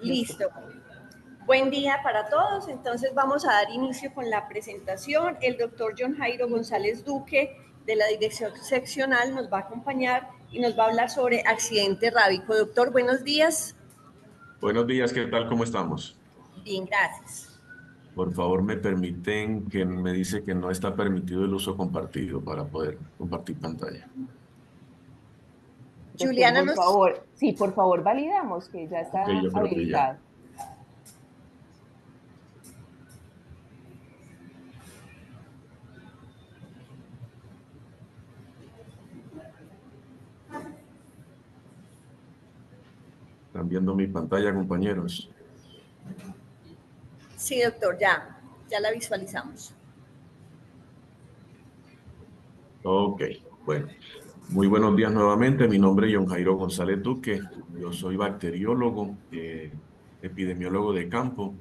Listo. Buen día para todos. Entonces vamos a dar inicio con la presentación. El doctor John Jairo González Duque, de la Dirección Seccional, nos va a acompañar y nos va a hablar sobre accidente rábico. Doctor, buenos días. Buenos días, ¿qué tal? ¿Cómo estamos? Bien, gracias. Por favor, me permiten que me dice que no está permitido el uso compartido para poder compartir pantalla. Doctor, Juliana, por favor, sí, por favor, validamos que ya está Ok, yo creo que ya. habilitado. ¿Están viendo mi pantalla, compañeros? Sí, doctor, ya la visualizamos. Ok, bueno. Muy buenos días nuevamente. Mi nombre es John Jairo González Duque. Yo soy bacteriólogo, epidemiólogo de campo.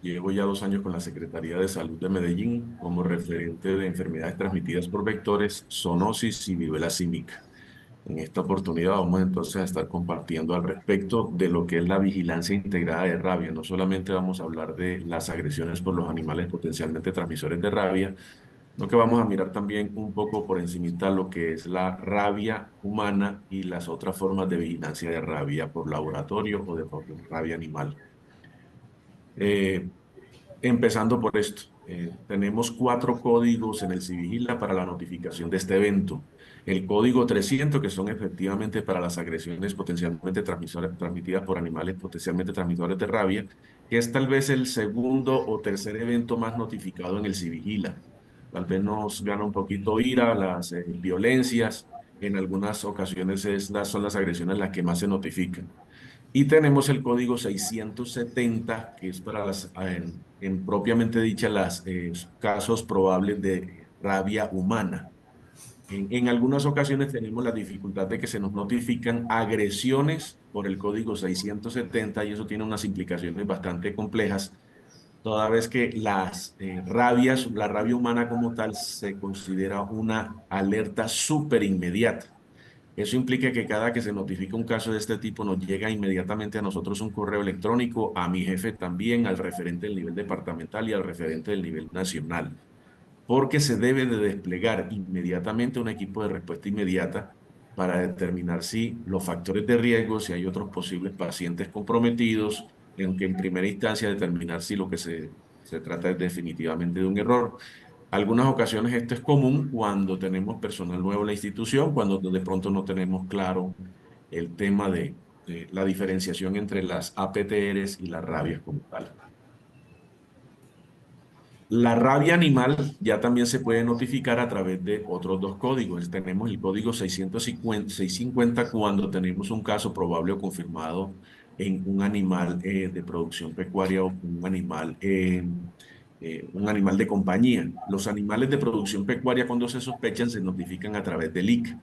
Llevo ya 2 años con la Secretaría de Salud de Medellín como referente de enfermedades transmitidas por vectores, zoonosis y viruela símica. En esta oportunidad vamos entonces a estar compartiendo al respecto de lo que es la vigilancia integrada de rabia. No solamente vamos a hablar de las agresiones por los animales potencialmente transmisores de rabia, sino que vamos a mirar también un poco por encimita lo que es la rabia humana y las otras formas de vigilancia de rabia por laboratorio o de por rabia animal. Empezando por esto, tenemos 4 códigos en el Civigila para la notificación de este evento. El código 300, que son efectivamente para las agresiones potencialmente transmitidas por animales potencialmente transmisores de rabia, que es tal vez el segundo o tercer evento más notificado en el Civigila. Tal vez nos gana un poquito ira, las violencias, en algunas ocasiones son las agresiones las que más se notifican. Y tenemos el código 670, que es para en propiamente dicha, los casos probables de rabia humana. En algunas ocasiones tenemos la dificultad de que se nos notifican agresiones por el código 670 y eso tiene unas implicaciones bastante complejas, toda vez que la rabia humana como tal se considera una alerta súper inmediata. Eso implica que cada que se notifica un caso de este tipo nos llega inmediatamente a nosotros un correo electrónico, a mi jefe también, al referente del nivel departamental y al referente del nivel nacional, porque se debe de desplegar inmediatamente un equipo de respuesta inmediata para determinar si los factores de riesgo, si hay otros posibles pacientes comprometidos, aunque en primera instancia determinar si lo que se trata es definitivamente de un error. Algunas ocasiones esto es común cuando tenemos personal nuevo en la institución, cuando de pronto no tenemos claro el tema de la diferenciación entre las APTRs y las rabias como tal. La rabia animal ya también se puede notificar a través de otros 2 códigos. Tenemos el código 650 cuando tenemos un caso probable o confirmado en un animal de producción pecuaria o un animal de compañía. Los animales de producción pecuaria cuando se sospechan se notifican a través del IC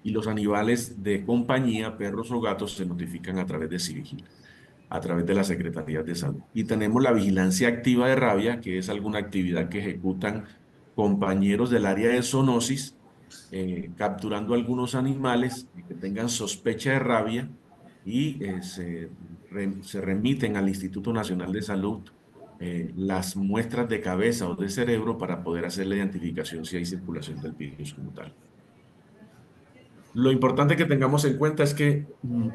y los animales de compañía, perros o gatos, se notifican a través de Civigila, a través de las Secretarías de Salud. Y tenemos la vigilancia activa de rabia, que es alguna actividad que ejecutan compañeros del área de zoonosis, capturando algunos animales que tengan sospecha de rabia y se remiten al Instituto Nacional de Salud las muestras de cabeza o de cerebro para poder hacer la identificación si hay circulación del virus como tal. Lo importante que tengamos en cuenta es que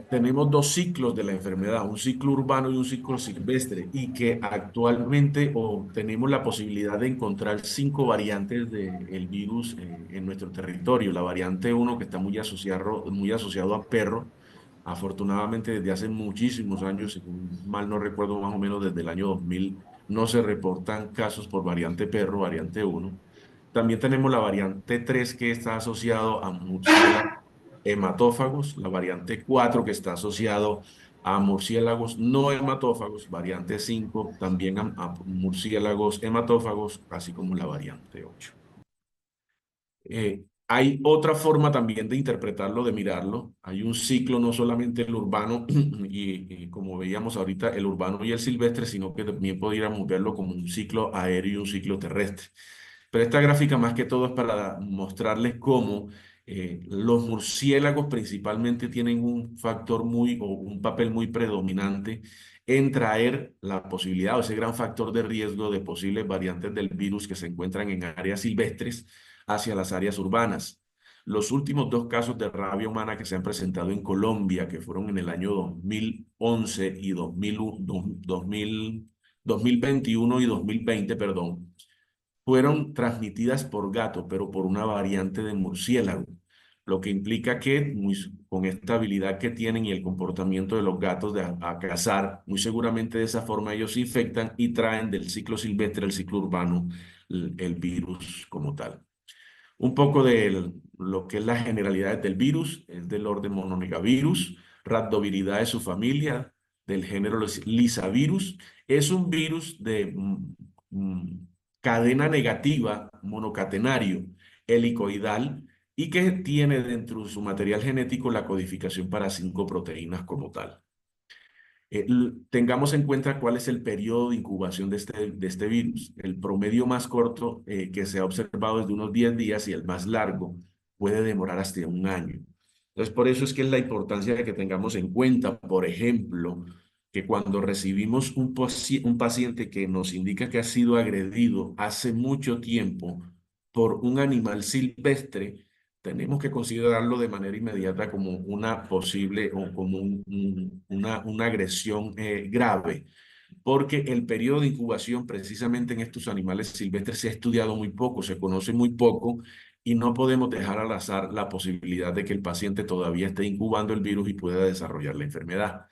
tenemos 2 ciclos de la enfermedad, un ciclo urbano y un ciclo silvestre, y que actualmente tenemos la posibilidad de encontrar 5 variantes del virus en nuestro territorio. La variante 1, que está muy asociado a perro, afortunadamente desde hace muchísimos años, si mal no recuerdo, más o menos desde el año 2000, no se reportan casos por variante perro, variante 1. También tenemos la variante 3 que está asociado a murciélagos hematófagos, la variante 4 que está asociado a murciélagos no hematófagos, variante 5 también a murciélagos hematófagos, así como la variante 8. Hay otra forma también de interpretarlo, de mirarlo. Hay un ciclo, no solamente el urbano, y como veíamos ahorita, el urbano y el silvestre, sino que también podríamos verlo como un ciclo aéreo y un ciclo terrestre. Pero esta gráfica más que todo es para mostrarles cómo Los murciélagos principalmente tienen un factor o un papel muy predominante en traer la posibilidad o ese gran factor de riesgo de posibles variantes del virus que se encuentran en áreas silvestres hacia las áreas urbanas. Los últimos dos casos de rabia humana que se han presentado en Colombia, que fueron en el año 2011 y 2021 y 2020, perdón, fueron transmitidas por gato, pero por una variante de murciélago, lo que implica que con esta habilidad que tienen y el comportamiento de los gatos a cazar, muy seguramente de esa forma ellos se infectan y traen del ciclo silvestre al ciclo urbano el virus como tal. Un poco de lo que es las generalidades del virus, es del orden mononegavirus, rhabdoviridae su familia, del género Lisavirus. Es un virus de cadena negativa, monocatenario, helicoidal, y que tiene dentro de su material genético la codificación para 5 proteínas como tal. Tengamos en cuenta cuál es el periodo de incubación de este virus. El promedio más corto que se ha observado es de unos 10 días y el más largo puede demorar hasta un año. Entonces, por eso es que es la importancia de que tengamos en cuenta, por ejemplo, que cuando recibimos un paciente que nos indica que ha sido agredido hace mucho tiempo por un animal silvestre, tenemos que considerarlo de manera inmediata como una posible o como una agresión grave, porque el periodo de incubación precisamente en estos animales silvestres se ha estudiado muy poco, se conoce muy poco y no podemos dejar al azar la posibilidad de que el paciente todavía esté incubando el virus y pueda desarrollar la enfermedad.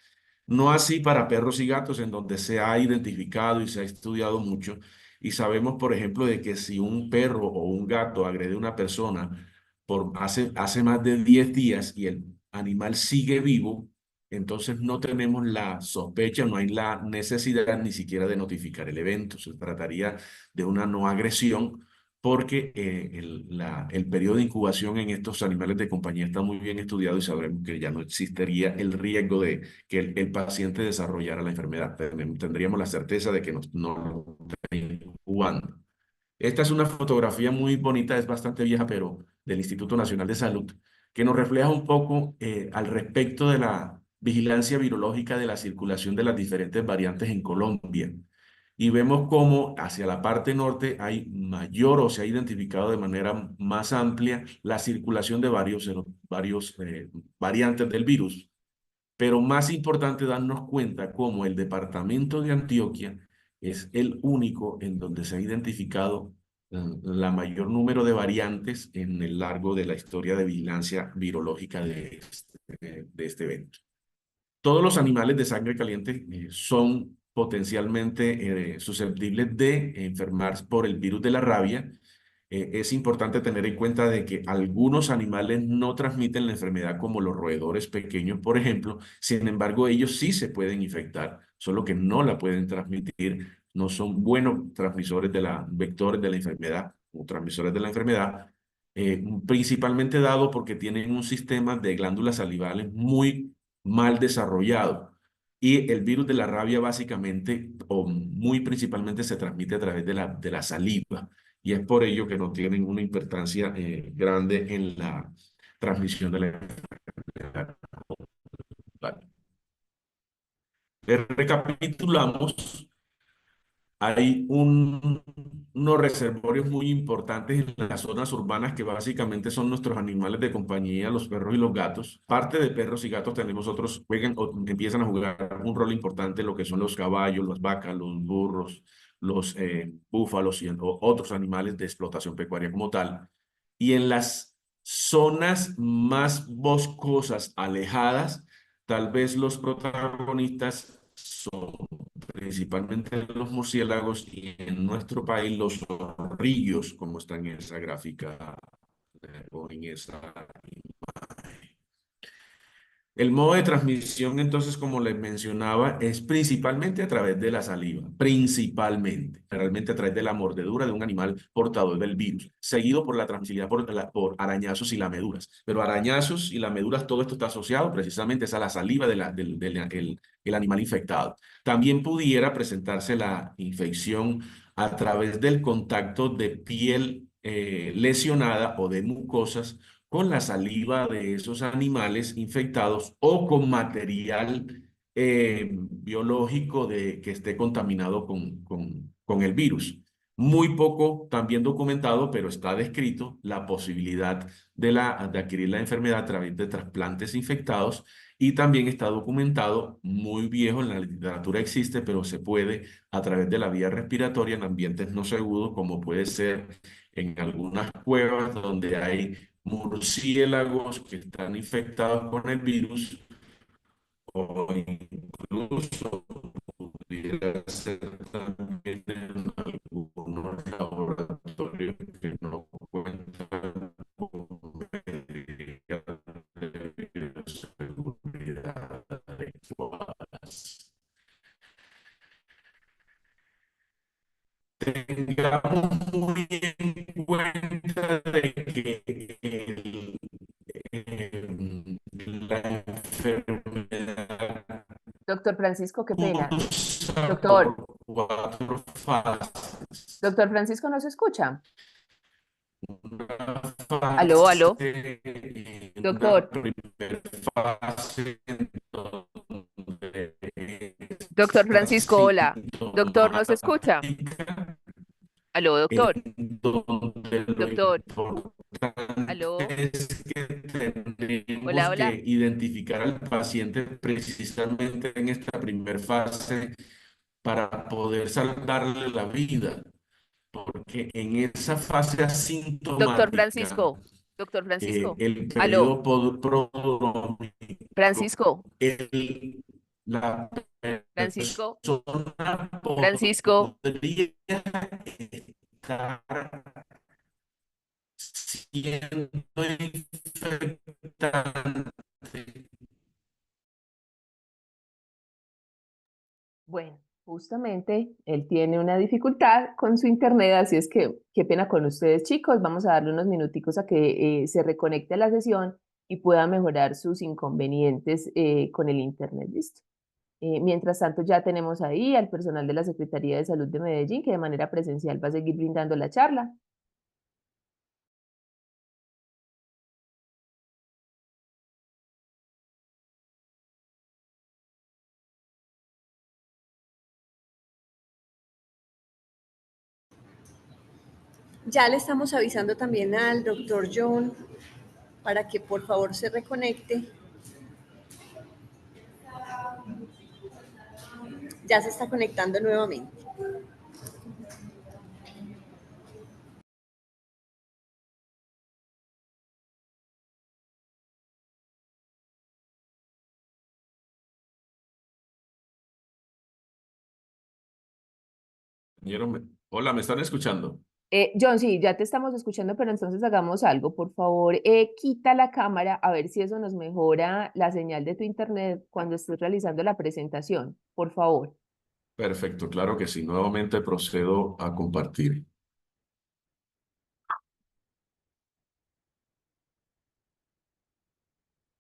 No así para perros y gatos, en donde se ha identificado y se ha estudiado mucho y sabemos, por ejemplo, de que si un perro o un gato agrede a una persona hace más de 10 días y el animal sigue vivo, entonces no tenemos la sospecha, no hay la necesidad ni siquiera de notificar el evento. Se trataría de una no agresión porque el periodo de incubación en estos animales de compañía está muy bien estudiado y sabremos que ya no existiría el riesgo de que el paciente desarrollara la enfermedad. Tendríamos la certeza de que no lo está incubando. Esta es una fotografía muy bonita, es bastante vieja, pero del Instituto Nacional de Salud, que nos refleja un poco al respecto de la vigilancia virológica de la circulación de las diferentes variantes en Colombia. Y vemos cómo hacia la parte norte hay mayor o se ha identificado de manera más amplia la circulación de varios variantes del virus. Pero más importante darnos cuenta cómo el departamento de Antioquia es el único en donde se ha identificado la mayor número de variantes en el largo de la historia de vigilancia virológica de este evento. Todos los animales de sangre caliente son potencialmente susceptibles de enfermar por el virus de la rabia. Es importante tener en cuenta de que algunos animales no transmiten la enfermedad como los roedores pequeños, por ejemplo. Sin embargo, ellos sí se pueden infectar, solo que no la pueden transmitir. No son buenos transmisores vectores de la enfermedad o transmisores de la enfermedad, principalmente dado porque tienen un sistema de glándulas salivales muy mal desarrollado. Y el virus de la rabia básicamente o muy principalmente se transmite a través de la saliva. Y es por ello que no tienen una importancia grande en la transmisión de la enfermedad. Vale. Recapitulamos. Hay unos reservorios muy importantes en las zonas urbanas que básicamente son nuestros animales de compañía, los perros y los gatos. Parte de perros y gatos tenemos otros, juegan o empiezan a jugar un rol importante en lo que son los caballos, las vacas, los burros, los búfalos y otros animales de explotación pecuaria como tal. Y en las zonas más boscosas, alejadas, tal vez los protagonistas son principalmente los murciélagos y en nuestro país los zorrillos, como está en esa gráfica o en esa imagen. El modo de transmisión, entonces, como les mencionaba, es principalmente a través de la saliva, principalmente, realmente a través de la mordedura de un animal portador del virus, seguido por la transmisibilidad por arañazos y lameduras. Pero arañazos y lameduras, todo esto está asociado precisamente a la saliva el animal infectado. También pudiera presentarse la infección a través del contacto de piel lesionada o de mucosas con la saliva de esos animales infectados o con material biológico que esté contaminado con el virus. Muy poco también documentado, pero está descrito la posibilidad de adquirir la enfermedad a través de trasplantes infectados y también está documentado, muy viejo en la literatura existe, pero se puede a través de la vía respiratoria en ambientes no seguros, como puede ser en algunas cuevas donde hay murciélagos que están infectados con el virus o incluso pudiera ser también en algunos laboratorios que no cuentan con medidas de bioseguridad adecuadas. Tengamos muy en cuenta de que la enfermedad Doctor Francisco, qué pena. cursa Doctor, por cuatro fases. doctor Francisco, ¿no se escucha? Una Aló, fase, aló. una Doctor, primera fase en donde doctor es Francisco, hola. Doctor, ¿no se escucha? asintomática, Aló, en doctor. donde lo Doctor, importante aló. es que Hola, tenemos hola. que identificar al paciente precisamente en esta primera fase para poder salvarle la vida, porque en esa fase Doctor asintomática, Francisco, doctor Francisco. el Aló, periodo prodrómico, Francisco, la Francisco, persona Francisco. podría estar siendo infectante. Bueno, justamente él tiene una dificultad con su internet, así es que qué pena con ustedes, chicos. Vamos a darle unos minuticos a que se reconecte a la sesión y pueda mejorar sus inconvenientes con el internet. ¿Listo? Mientras tanto, ya tenemos ahí al personal de la Secretaría de Salud de Medellín, que de manera presencial va a seguir brindando la charla. Ya le estamos avisando también al doctor John para que por favor se reconecte. Ya se está conectando nuevamente. Hola, ¿me están escuchando? John, sí, ya te estamos escuchando, pero entonces hagamos algo. Por favor, quita la cámara a ver si eso nos mejora la señal de tu internet cuando estés realizando la presentación. Por favor. Perfecto, claro que sí. Nuevamente procedo a compartir.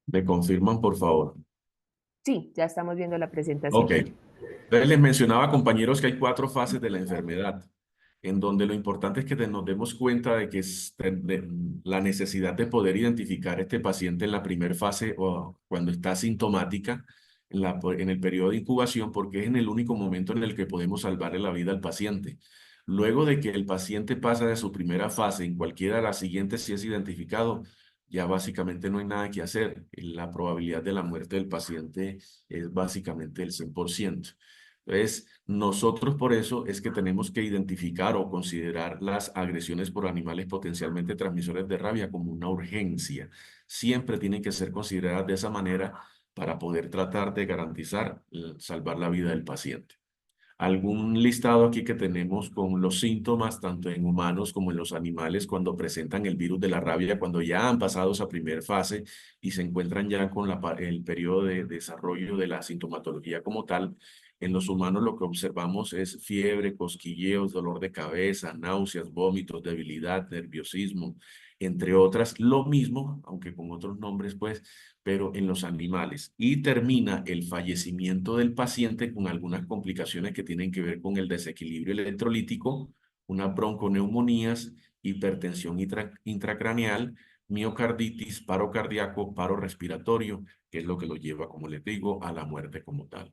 ¿Me confirman, por favor? Sí, ya estamos viendo la Ok. presentación. Entonces les mencionaba, compañeros, que hay cuatro fases de la enfermedad, en donde lo importante es que nos demos cuenta de que la necesidad de poder identificar a este paciente en la primera fase o cuando está sintomática, en el periodo de incubación, porque es en el único momento en el que podemos salvarle la vida al paciente. Luego de que el paciente pasa de su primera fase, en cualquiera de las siguientes, si es identificado, ya básicamente no hay nada que hacer. La probabilidad de la muerte del paciente es básicamente el 100%. Entonces, nosotros por eso es que tenemos que identificar o considerar las agresiones por animales potencialmente transmisores de rabia como una urgencia. Siempre tienen que ser consideradas de esa manera para poder tratar de garantizar salvar la vida del paciente. Algún listado aquí que tenemos con los síntomas, tanto en humanos como en los animales, cuando presentan el virus de la rabia, cuando ya han pasado esa primera fase y se encuentran ya con el periodo de desarrollo de la sintomatología como tal. En los humanos lo que observamos es fiebre, cosquilleos, dolor de cabeza, náuseas, vómitos, debilidad, nerviosismo, entre otras. Lo mismo, aunque con otros nombres, pues, pero en los animales. Y termina el fallecimiento del paciente con algunas complicaciones que tienen que ver con el desequilibrio electrolítico, unas bronconeumonías, hipertensión intracraneal, miocarditis, paro cardíaco, paro respiratorio, que es lo que lo lleva, como les digo, a la muerte como tal.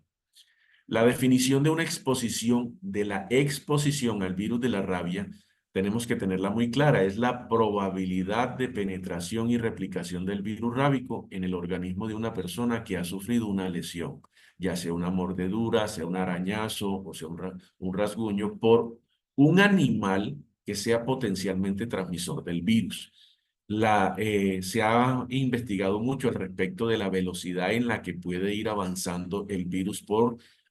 La definición de una exposición, de la exposición al virus de la rabia, tenemos que tenerla muy clara. Es la probabilidad de penetración y replicación del virus rábico en el organismo de una persona que ha sufrido una lesión, ya sea una mordedura, sea un arañazo o sea un rasguño por un animal que sea potencialmente transmisor del virus. Se ha investigado mucho al respecto de la velocidad en la que puede ir avanzando el virus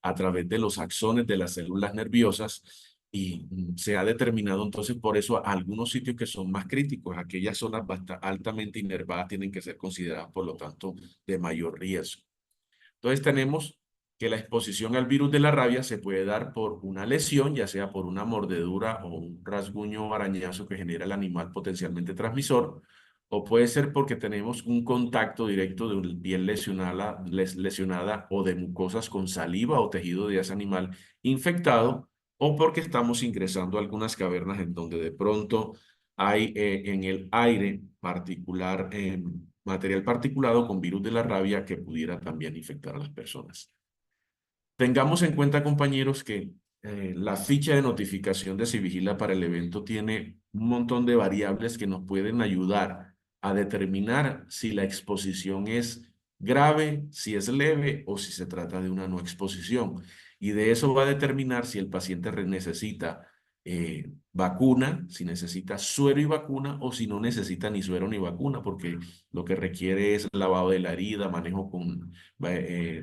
a través de los axones de las células nerviosas y se ha determinado entonces por eso algunos sitios que son más críticos, aquellas zonas altamente inervadas tienen que ser consideradas por lo tanto de mayor riesgo. Entonces tenemos que la exposición al virus de la rabia se puede dar por una lesión, ya sea por una mordedura o un rasguño o arañazo que genera el animal potencialmente transmisor, o puede ser porque tenemos un contacto directo de una piel lesionada o de mucosas con saliva o tejido de ese animal infectado, o porque estamos ingresando a algunas cavernas en donde de pronto hay en el aire material particulado con virus de la rabia que pudiera también infectar a las personas. Tengamos en cuenta, compañeros, que la ficha de notificación de Civigila para el evento tiene un montón de variables que nos pueden ayudar a determinar si la exposición es grave, si es leve o si se trata de una no exposición. Y de eso va a determinar si el paciente necesita vacuna, si necesita suero y vacuna o si no necesita ni suero ni vacuna, porque lo que requiere es lavado de la herida, manejo con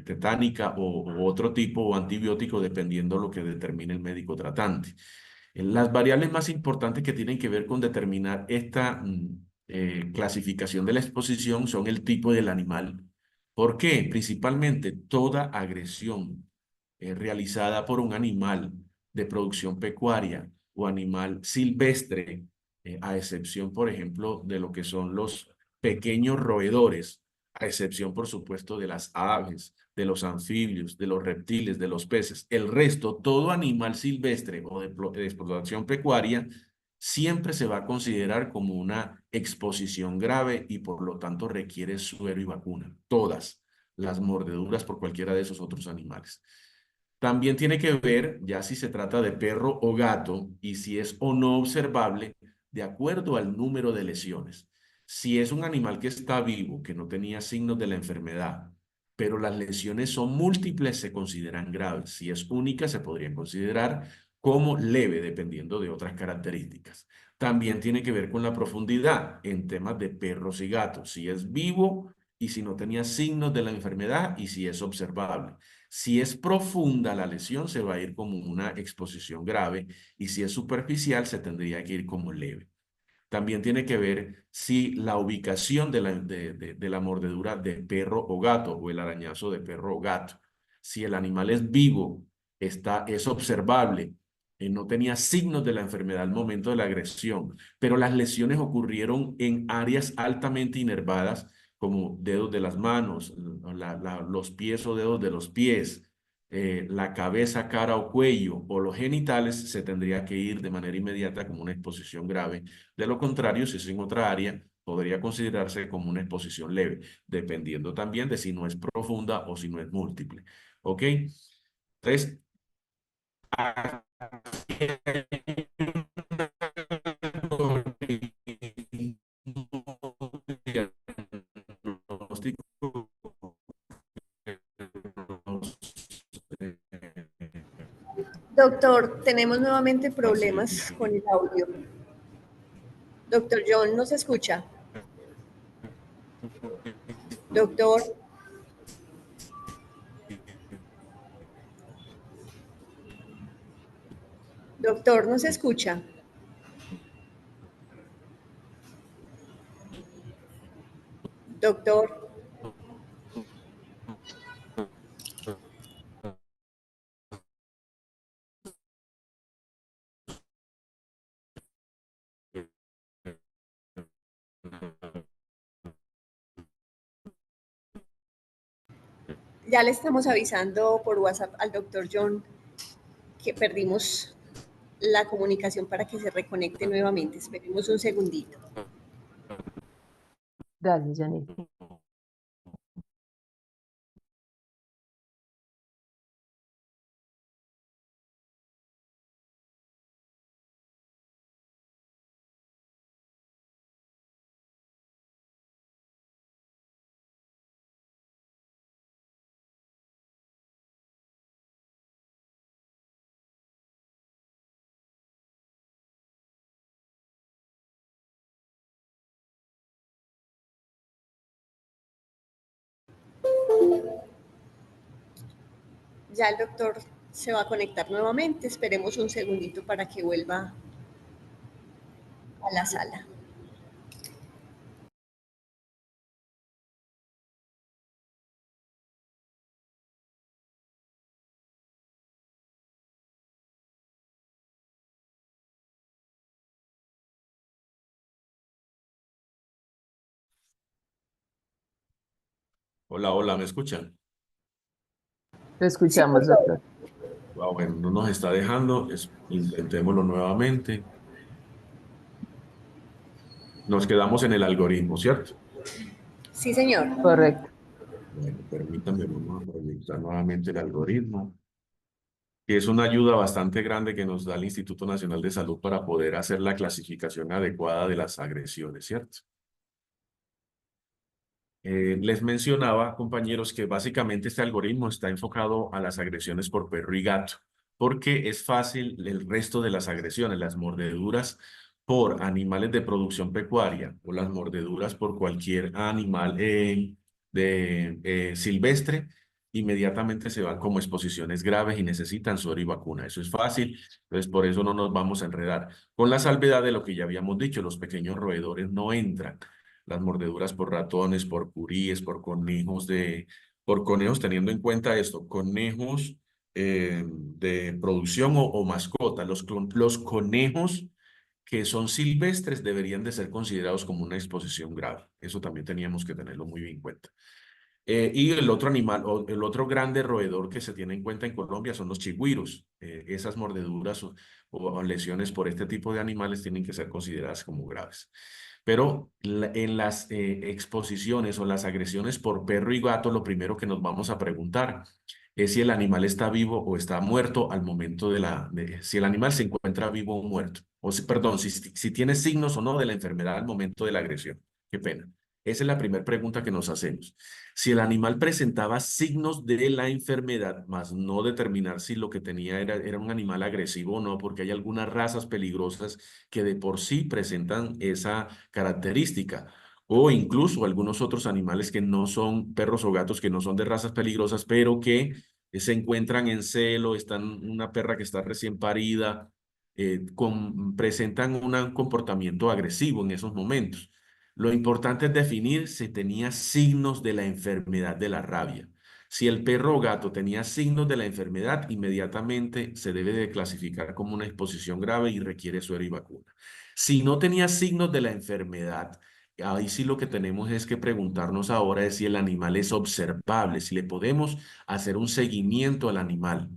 tetánica o otro tipo o antibiótico, dependiendo lo que determine el médico tratante. Las variables más importantes que tienen que ver con determinar esta clasificación de la exposición son el tipo del animal. ¿Por qué? Principalmente toda agresión realizada por un animal de producción pecuaria o animal silvestre, a excepción, por ejemplo, de lo que son los pequeños roedores, a excepción, por supuesto, de las aves, de los anfibios, de los reptiles, de los peces. El resto, todo animal silvestre o de explotación pecuaria, siempre se va a considerar como una exposición grave y por lo tanto requiere suero y vacuna. Todas las mordeduras por cualquiera de esos otros animales. También tiene que ver ya si se trata de perro o gato y si es o no observable de acuerdo al número de lesiones. Si es un animal que está vivo, que no tenía signos de la enfermedad, pero las lesiones son múltiples, se consideran graves. Si es única, se podrían considerar como leve, dependiendo de otras características. También tiene que ver con la profundidad en temas de perros y gatos. Si es vivo y si no tenía signos de la enfermedad y si es observable. Si es profunda la lesión, se va a ir como una exposición grave y si es superficial, se tendría que ir como leve. También tiene que ver si la ubicación de la mordedura de perro o gato o el arañazo de perro o gato. Si el animal es vivo, es observable, no tenía signos de la enfermedad al momento de la agresión, pero las lesiones ocurrieron en áreas altamente inervadas como dedos de las manos, los pies o dedos de los pies, la cabeza, cara o cuello o los genitales, se tendría que ir de manera inmediata como una exposición grave. De lo contrario, si es en otra área, podría considerarse como una exposición leve, dependiendo también de si no es profunda o si no es múltiple. ¿Ok? Entonces, Doctor, tenemos nuevamente problemas con el audio. Doctor John, ¿nos escucha? Doctor. Doctor, ¿nos escucha? Doctor. Ya le estamos avisando por WhatsApp al doctor John que perdimos la comunicación para que se reconecte nuevamente. Esperemos un segundito. Gracias, Janine. Ya el doctor se va a conectar nuevamente. Esperemos un segundito para que vuelva a la sala. Hola, hola, ¿me escuchan? Lo Sí, escuchamos, doctor. doctor. Bueno, no nos está dejando, intentémoslo nuevamente. Nos quedamos en el algoritmo, ¿cierto? Sí, señor. Correcto. Bueno, permítanme, vamos a proyectar nuevamente el algoritmo, que es una ayuda bastante grande que nos da el Instituto Nacional de Salud para poder hacer la clasificación adecuada de las agresiones, ¿cierto? Les mencionaba, compañeros, que básicamente este algoritmo está enfocado a las agresiones por perro y gato, porque es fácil el resto de las agresiones, las mordeduras por animales de producción pecuaria o las mordeduras por cualquier animal silvestre, inmediatamente se van como exposiciones graves y necesitan suero y vacuna. Eso es fácil, entonces por eso no nos vamos a enredar. Con la salvedad de lo que ya habíamos dicho, los pequeños roedores no entran, las mordeduras por ratones, por curíes, por conejos, teniendo en cuenta esto, conejos de producción o mascota. Los conejos que son silvestres deberían de ser considerados como una exposición grave. Eso también teníamos que tenerlo muy bien en cuenta. Y el otro animal, o el otro grande roedor que se tiene en cuenta en Colombia son los chigüiros. Esas mordeduras o lesiones por este tipo de animales tienen que ser consideradas como graves. Pero en las exposiciones o las agresiones por perro y gato, lo primero que nos vamos a preguntar es si el animal está vivo o está muerto al momento si el animal se encuentra vivo o muerto. Perdón, si tiene signos o no de la enfermedad al momento de la agresión. Qué pena. Esa es la primera pregunta que nos hacemos. Si el animal presentaba signos de la enfermedad, más no determinar si lo que tenía era un animal agresivo o no, porque hay algunas razas peligrosas que de por sí presentan esa característica, o incluso algunos otros animales que no son perros o gatos, que no son de razas peligrosas, pero que se encuentran en celo, una perra que está recién parida, presentan un comportamiento agresivo en esos momentos. Lo importante es definir si tenía signos de la enfermedad de la rabia. Si el perro o gato tenía signos de la enfermedad, inmediatamente se debe de clasificar como una exposición grave y requiere suero y vacuna. Si no tenía signos de la enfermedad, ahí sí lo que tenemos es que preguntarnos ahora es si el animal es observable, si le podemos hacer un seguimiento al animal.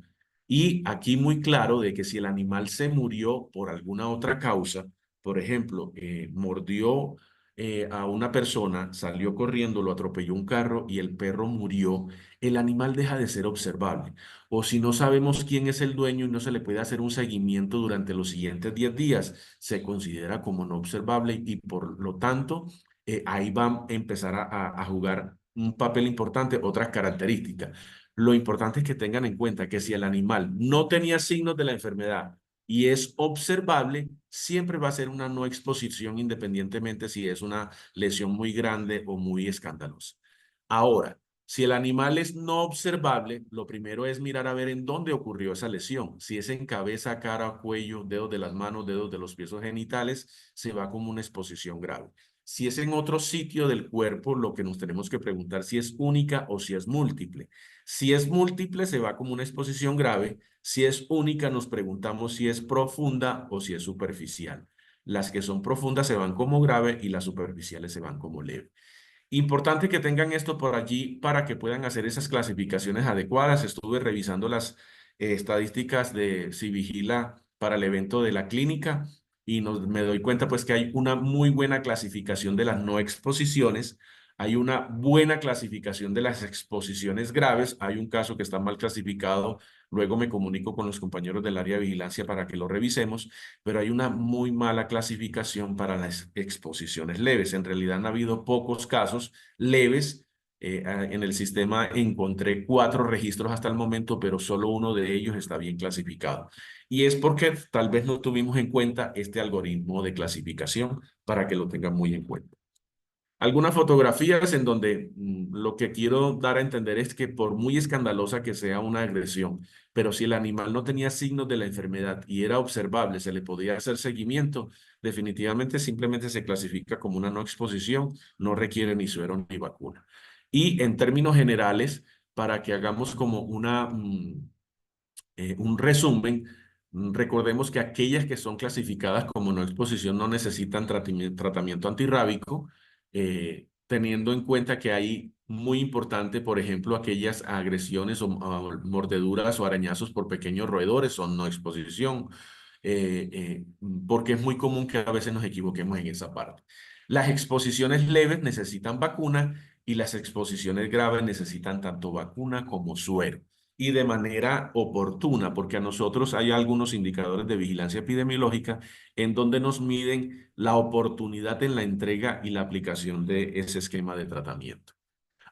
Y aquí muy claro de que si el animal se murió por alguna otra causa, por ejemplo, mordió a una persona, salió corriendo, lo atropelló un carro y el perro murió, el animal deja de ser observable. O si no sabemos quién es el dueño y no se le puede hacer un seguimiento durante los siguientes 10 días, se considera como no observable y por lo tanto ahí va a empezar a jugar un papel importante, otras características. Lo importante es que tengan en cuenta que si el animal no tenía signos de la enfermedad y es observable, siempre va a ser una no exposición independientemente si es una lesión muy grande o muy escandalosa. Ahora, si el animal es no observable, lo primero es mirar a ver en dónde ocurrió esa lesión. Si es en cabeza, cara, cuello, dedos de las manos, dedos de los pies o genitales, se va como una exposición grave. Si es en otro sitio del cuerpo, lo que nos tenemos que preguntar si es única o si es múltiple. Si es múltiple, se va como una exposición grave. Si es única, nos preguntamos si es profunda o si es superficial. Las que son profundas se van como grave y las superficiales se van como leve. Importante que tengan esto por allí para que puedan hacer esas clasificaciones adecuadas. Estuve revisando las estadísticas de Civigila para el evento de la clínica y me doy cuenta pues que hay una muy buena clasificación de las no exposiciones, hay una buena clasificación de las exposiciones graves, hay un caso que está mal clasificado, luego me comunico con los compañeros del área de vigilancia para que lo revisemos, pero hay una muy mala clasificación para las exposiciones leves. En realidad han habido pocos casos leves. En el sistema encontré 4 registros hasta el momento, pero solo uno de ellos está bien clasificado. Y es porque tal vez no tuvimos en cuenta este algoritmo de clasificación para que lo tengan muy en cuenta. Algunas fotografías en donde lo que quiero dar a entender es que por muy escandalosa que sea una agresión, pero si el animal no tenía signos de la enfermedad y era observable, se le podía hacer seguimiento, definitivamente simplemente se clasifica como una no exposición, no requiere ni suero ni vacuna. Y en términos generales, para que hagamos como un resumen, recordemos que aquellas que son clasificadas como no exposición no necesitan tratamiento antirrábico, teniendo en cuenta que hay muy importante, por ejemplo, aquellas agresiones o mordeduras o arañazos por pequeños roedores son no exposición, porque es muy común que a veces nos equivoquemos en esa parte. Las exposiciones leves necesitan vacuna y las exposiciones graves necesitan tanto vacuna como suero y de manera oportuna, porque a nosotros hay algunos indicadores de vigilancia epidemiológica en donde nos miden la oportunidad en la entrega y la aplicación de ese esquema de tratamiento.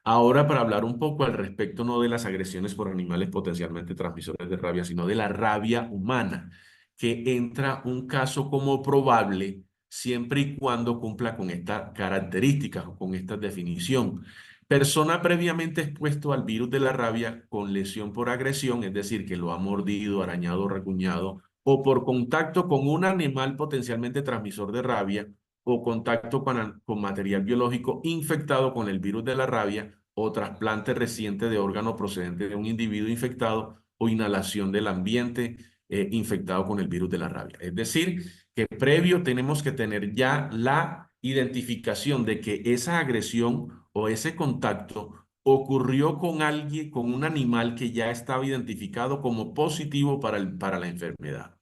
Ahora, para hablar un poco al respecto, no de las agresiones por animales potencialmente transmisores de rabia, sino de la rabia humana, que entra un caso como probable siempre y cuando cumpla con estas características o con esta definición. Persona previamente expuesto al virus de la rabia con lesión por agresión, es decir, que lo ha mordido, arañado, rasguñado, o por contacto con un animal potencialmente transmisor de rabia, o contacto con material biológico infectado con el virus de la rabia, o trasplante reciente de órgano procedente de un individuo infectado, o inhalación del ambiente infectado con el virus de la rabia. Es decir, que previo tenemos que tener ya la identificación de que esa agresión o ese contacto ocurrió con alguien, con un animal que ya estaba identificado como positivo para la enfermedad.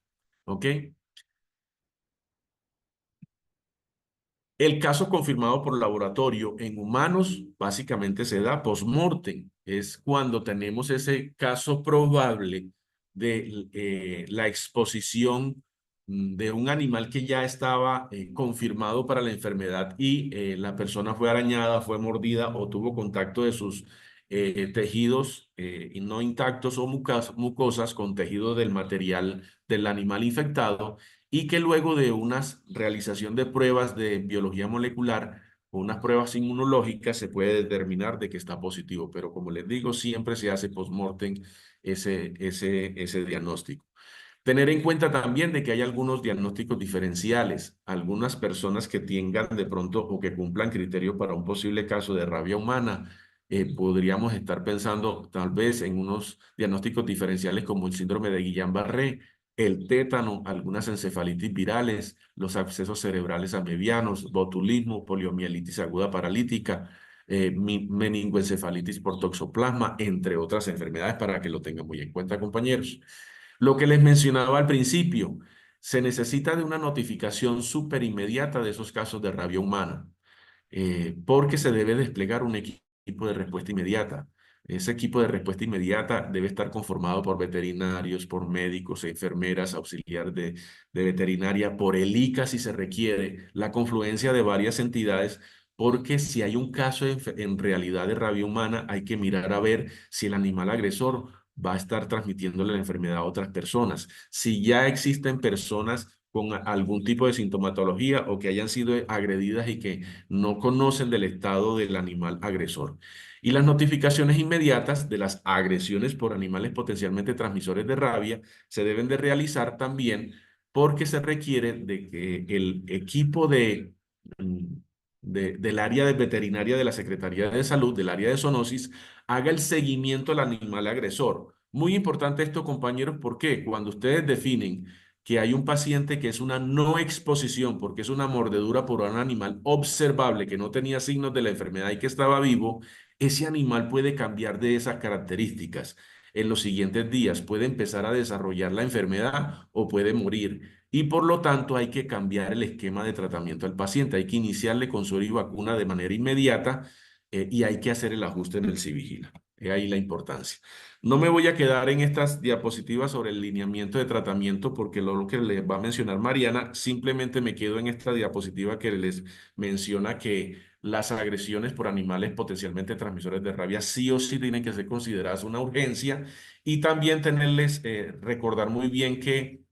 ¿Ok? El caso confirmado por laboratorio en humanos básicamente se da post-mortem. Es cuando tenemos ese caso probable de la exposición de un animal que ya estaba confirmado para la enfermedad y la persona fue arañada, fue mordida o tuvo contacto de sus tejidos no intactos o mucosas con tejido del material del animal infectado y que luego de una realización de pruebas de biología molecular o unas pruebas inmunológicas se puede determinar de que está positivo, pero como les digo, siempre se hace post-mortem ese diagnóstico. Tener en cuenta también de que hay algunos diagnósticos diferenciales. Algunas personas que tengan de pronto o que cumplan criterios para un posible caso de rabia humana, podríamos estar pensando tal vez en unos diagnósticos diferenciales como el síndrome de Guillain-Barré, el tétano, algunas encefalitis virales, los abscesos cerebrales amebianos, botulismo, poliomielitis aguda paralítica, meningoencefalitis por toxoplasma, entre otras enfermedades para que lo tengan muy en cuenta, compañeros. Lo que les mencionaba al principio, se necesita de una notificación súper inmediata de esos casos de rabia humana, porque se debe desplegar un equipo de respuesta inmediata. Ese equipo de respuesta inmediata debe estar conformado por veterinarios, por médicos, enfermeras, auxiliares de veterinaria, por el ICA si se requiere, la confluencia de varias entidades, porque si hay un caso en realidad de rabia humana, hay que mirar a ver si el animal agresor va a estar transmitiéndole la enfermedad a otras personas. Si ya existen personas con algún tipo de sintomatología o que hayan sido agredidas y que no conocen del estado del animal agresor. Y las notificaciones inmediatas de las agresiones por animales potencialmente transmisores de rabia se deben de realizar también porque se requiere de que el equipo del área de veterinaria de la Secretaría de Salud, del área de zoonosis, haga el seguimiento al animal agresor. Muy importante esto, compañeros, porque cuando ustedes definen que hay un paciente que es una no exposición, porque es una mordedura por un animal observable que no tenía signos de la enfermedad y que estaba vivo, ese animal puede cambiar de esas características. en los siguientes días, puede empezar a desarrollar la enfermedad o puede morir. Y por lo tanto hay que cambiar el esquema de tratamiento al paciente, hay que iniciarle con suero y vacuna de manera inmediata y hay que hacer el ajuste en el Sivigila. Es ahí la importancia. No me voy a quedar en estas diapositivas sobre el lineamiento de tratamiento porque lo que les va a mencionar Mariana, simplemente me quedo en esta diapositiva que les menciona que las agresiones por animales potencialmente transmisores de rabia sí o sí tienen que ser consideradas una urgencia y también recordar muy bien que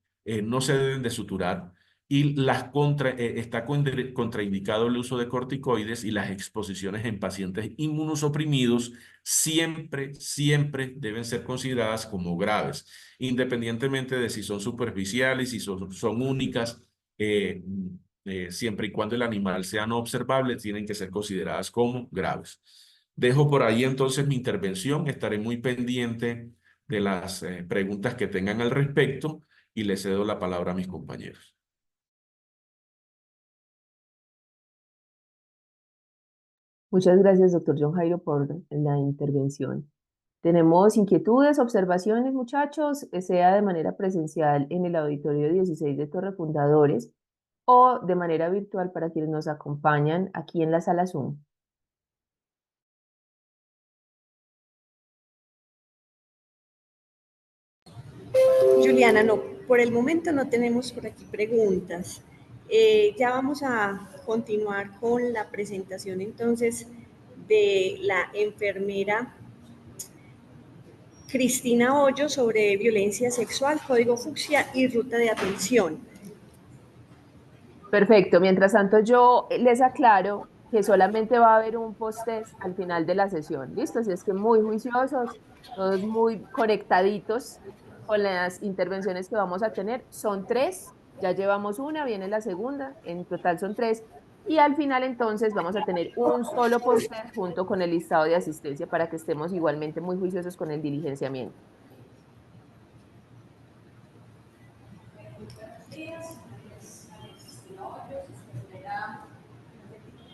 no se deben de suturar y está contraindicado el uso de corticoides y las exposiciones en pacientes inmunosuprimidos siempre deben ser consideradas como graves, independientemente de si son superficiales, si son únicas, siempre y cuando el animal sea no observable, tienen que ser consideradas como graves. Dejo por ahí entonces mi intervención, estaré muy pendiente de las preguntas que tengan al respecto y le cedo la palabra a mis compañeros. Muchas gracias, doctor John Jairo, por la intervención. Tenemos inquietudes, observaciones, muchachos, sea de manera presencial en el auditorio 16 de Torre Fundadores o de manera virtual para quienes nos acompañan aquí en la sala Zoom. Juliana, no, por el momento no tenemos por aquí preguntas. Ya vamos a continuar con la presentación entonces de la enfermera Cristina Hoyo sobre violencia sexual, código fucsia y ruta de atención. Perfecto. Mientras tanto, yo les aclaro que solamente va a haber un post-test al final de la sesión. ¿Listo? Así es que muy juiciosos, todos muy conectaditos con las intervenciones que vamos a tener. Son tres, ya llevamos una, viene la segunda, en total son tres. Y al final entonces vamos a tener un solo post-test junto con el listado de asistencia para que estemos igualmente muy juiciosos con el diligenciamiento.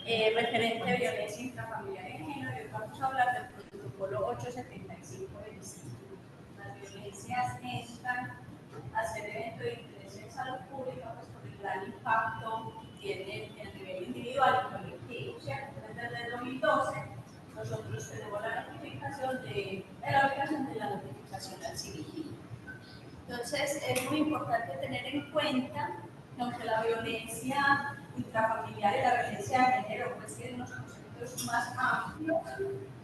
Referente de violencia intrafamiliar en género, y hoy vamos a hablar del protocolo 875 del Instituto. Las violencias entran a ser evento de interés en salud pública, pues por el gran impacto que tiene en el nivel individual y colectivo, ¿cierto? Desde el 2012 nosotros tenemos la notificación de la obligación de la notificación al Sivigila. Entonces es muy importante tener en cuenta que aunque la violencia intrafamiliar y la violencia de género pues tienen unos conceptos más amplios,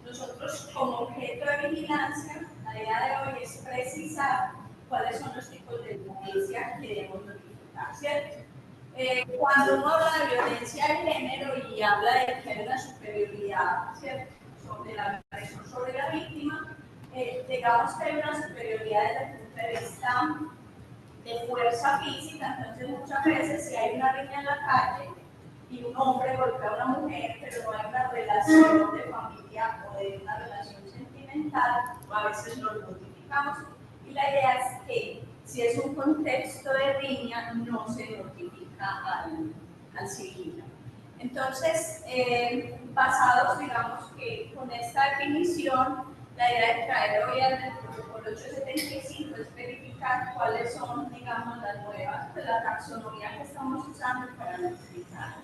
nosotros como objeto de vigilancia a día de hoy es precisar cuáles son los tipos de violencia que debemos notificar, ¿cierto? Cuando uno habla de violencia de género y habla de que hay una superioridad, ¿cierto?, sobre la agresión sobre la víctima, digamos que hay una superioridad desde el punto de vista de fuerza física. Entonces muchas veces si hay una riña en la calle y un hombre golpea a una mujer, pero no hay una relación de familia o de una relación sentimental, a veces lo notificamos. Y la idea es que si es un contexto de riña, no se notifica al Sivigila. Entonces, basados, digamos que con esta definición, la idea de traer hoy al protocolo 875 es verificar cuáles son, digamos, las nuevas, pues la taxonomía que estamos usando para notificar.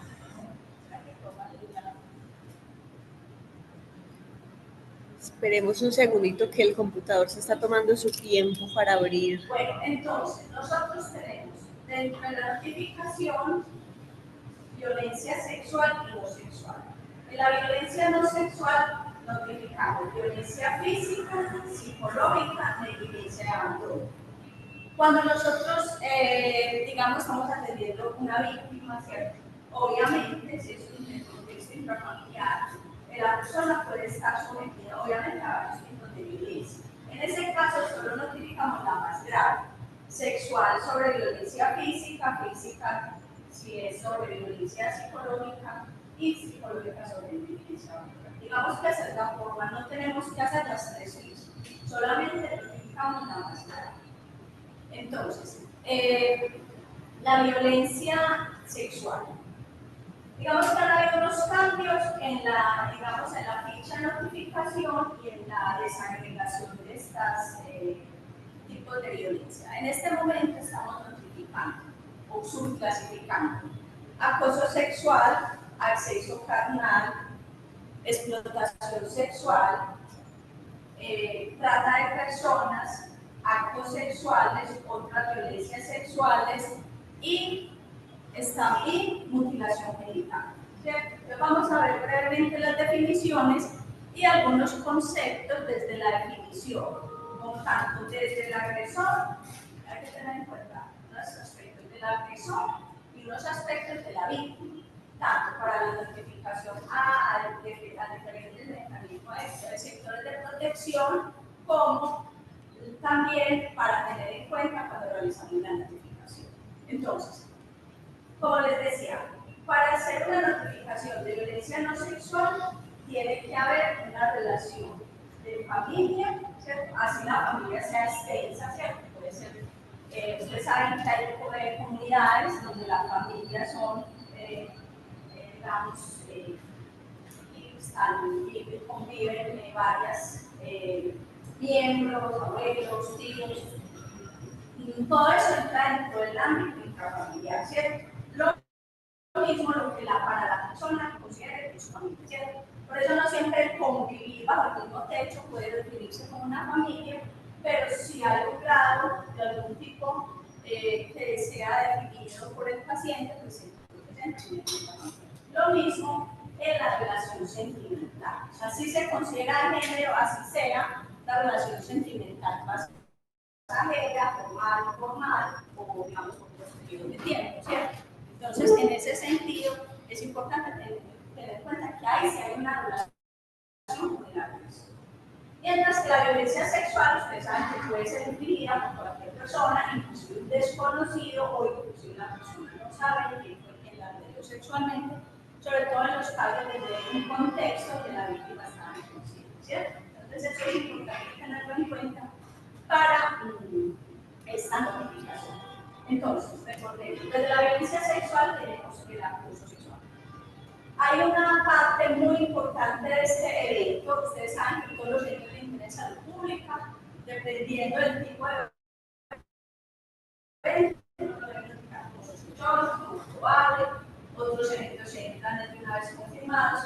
Esperemos un segundito que el computador se está tomando su tiempo para abrir. Bueno, entonces, nosotros tenemos dentro de la notificación violencia sexual y no sexual. En la violencia no sexual notificamos violencia física, psicológica, negligencia de abandono. Cuando nosotros, digamos, estamos atendiendo una víctima, ¿cierto? Obviamente, si es un contexto intrafamiliar, la persona puede estar sometida, obviamente, a varios tipos de violencia. En ese caso, solo notificamos la más grave, sexual sobre violencia física, física si es sobre violencia psicológica y psicológica sobre violencia verbal. Digamos que esa es la forma, no tenemos que hacer las tres mismas, solamente notificamos la más grave. Entonces, la violencia sexual. Digamos que ahora hay unos cambios en la, digamos, en la ficha de notificación y en la desagregación de esta estos tipos de violencia. En este momento estamos notificando o subclasificando acoso sexual, acceso carnal, explotación sexual, trata de personas, actos sexuales, otras violencias sexuales y mutilación genital. Entonces vamos a ver brevemente las definiciones y algunos conceptos desde la definición, tanto desde el agresor, hay que tener en cuenta los aspectos del agresor y los aspectos de la víctima, tanto para la notificación a diferentes mecanismos de sectores de protección, como también para tener en cuenta cuando realizamos la notificación. Entonces, como les decía, para hacer una notificación de violencia no sexual, tiene que haber una relación de familia, ¿cierto? Así la familia sea extensa, ¿cierto? Puede ser, ustedes saben que hay comunidades donde las familias son, digamos, conviven varias miembros, abuelos, tíos, y todo eso entra dentro del ámbito intrafamiliar, ¿cierto? Lo mismo para la persona considere que es familia, ¿cierto? Por eso no siempre el convivir bajo el mismo techo puede definirse como una familia, pero si hay un grado de algún tipo que sea definido por el paciente, pues entonces lo mismo en la relación sentimental. O sea, si se considera el género, así sea la relación sentimental pasajera, formal, o digamos por los periodos de tiempo, ¿cierto? Entonces, en ese sentido, es importante tener en cuenta que hay una relación con el agresor. Mientras que la violencia sexual, ustedes saben que puede ser infligida por cualquier persona, inclusive un desconocido o inclusive una persona no sabe quién fue quien la agredió sexualmente, sobre todo en los casos de un contexto que la víctima estaba inconsciente, ¿cierto? Entonces, eso es importante tenerlo en cuenta para esta notificación. Entonces, recordemos, desde la violencia sexual tenemos el acoso sexual. Hay una parte muy importante de este evento. Ustedes saben que todos los eventos de interés de salud pública, dependiendo del tipo de evento, uno debe notificar acoso sexual, como probable, otros eventos se entran desde una vez confirmados,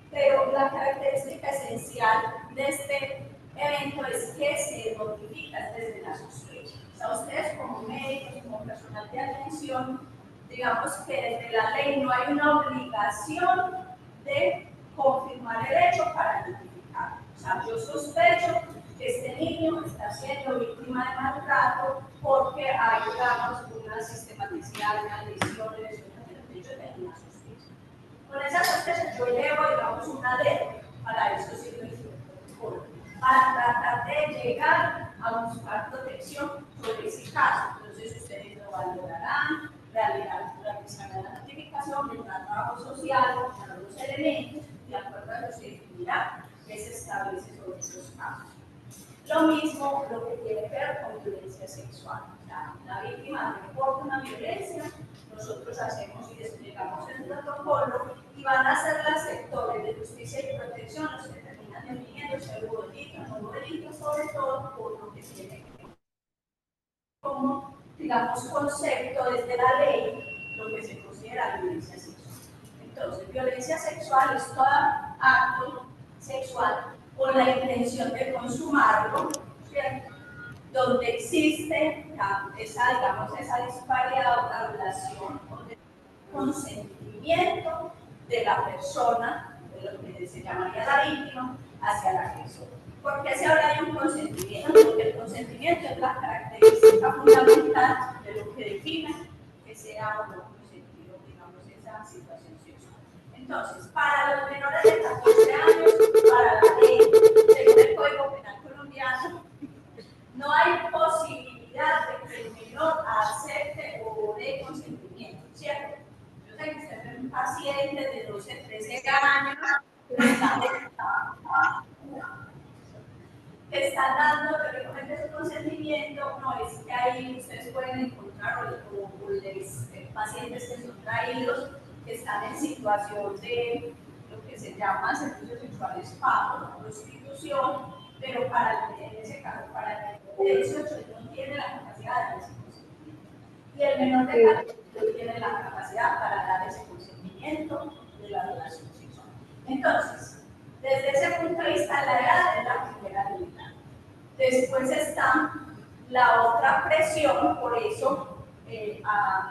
pero la característica esencial de este evento es que se notifica desde la sospecha. O sea, ustedes como médicos, como personal de atención, digamos que desde la ley no hay una obligación de confirmar el hecho para notificar. O sea, yo sospecho que este niño está siendo víctima de maltrato porque hay, digamos, una sistematicidad, una lesión, de hecho tengo una sospecha. Con esa sospecha yo elevo, digamos, una alerta. Para eso sirve el protocolo, para tratar de llegar a buscar protección sobre ese caso. Entonces ustedes lo valorarán, realizarán la notificación, tendrán trabajo social, tendrán los elementos, de acuerdo a lo que se definirá que se establece sobre esos casos. Lo mismo lo que tiene que ver con violencia sexual. La víctima reporta una violencia, nosotros hacemos y desplegamos el protocolo y van a ser los sectores de justicia y protección los que terminan definiendo si hay delito o no delito, sobre todo por lo que tiene que ver como, digamos, concepto desde la ley, lo que se considera violencia sexual. Entonces, violencia sexual es todo acto sexual con la intención de consumarlo, ¿cierto? Donde existe esa disparidad o la relación con el consentimiento de la persona, de lo que se llamaría la víctima, hacia el agresor. ¿Por qué se habla de un consentimiento? Porque el consentimiento es la característica fundamental de lo que define que sea o no consentido, digamos, esa situación sexual. Entonces, para los menores de 14 años, para la ley, según el Código Penal colombiano, no hay posibilidad de que el menor acepte o dé consentimiento, ¿cierto? Yo sé que usted es un paciente de 12, 13 años que están dando teóricamente su consentimiento, no es que ahí ustedes pueden encontrar pacientes que son traídos, que están en situación de lo que se llama servicios sexuales pagos, prostitución, pero en ese caso, para el de 18 no tiene la capacidad de ese consentimiento. Y el menor de 14 no tiene la capacidad para dar ese consentimiento de la relación sexual. Entonces, desde ese punto de vista, la edad es la primera limitante. Después está la otra presión, por eso,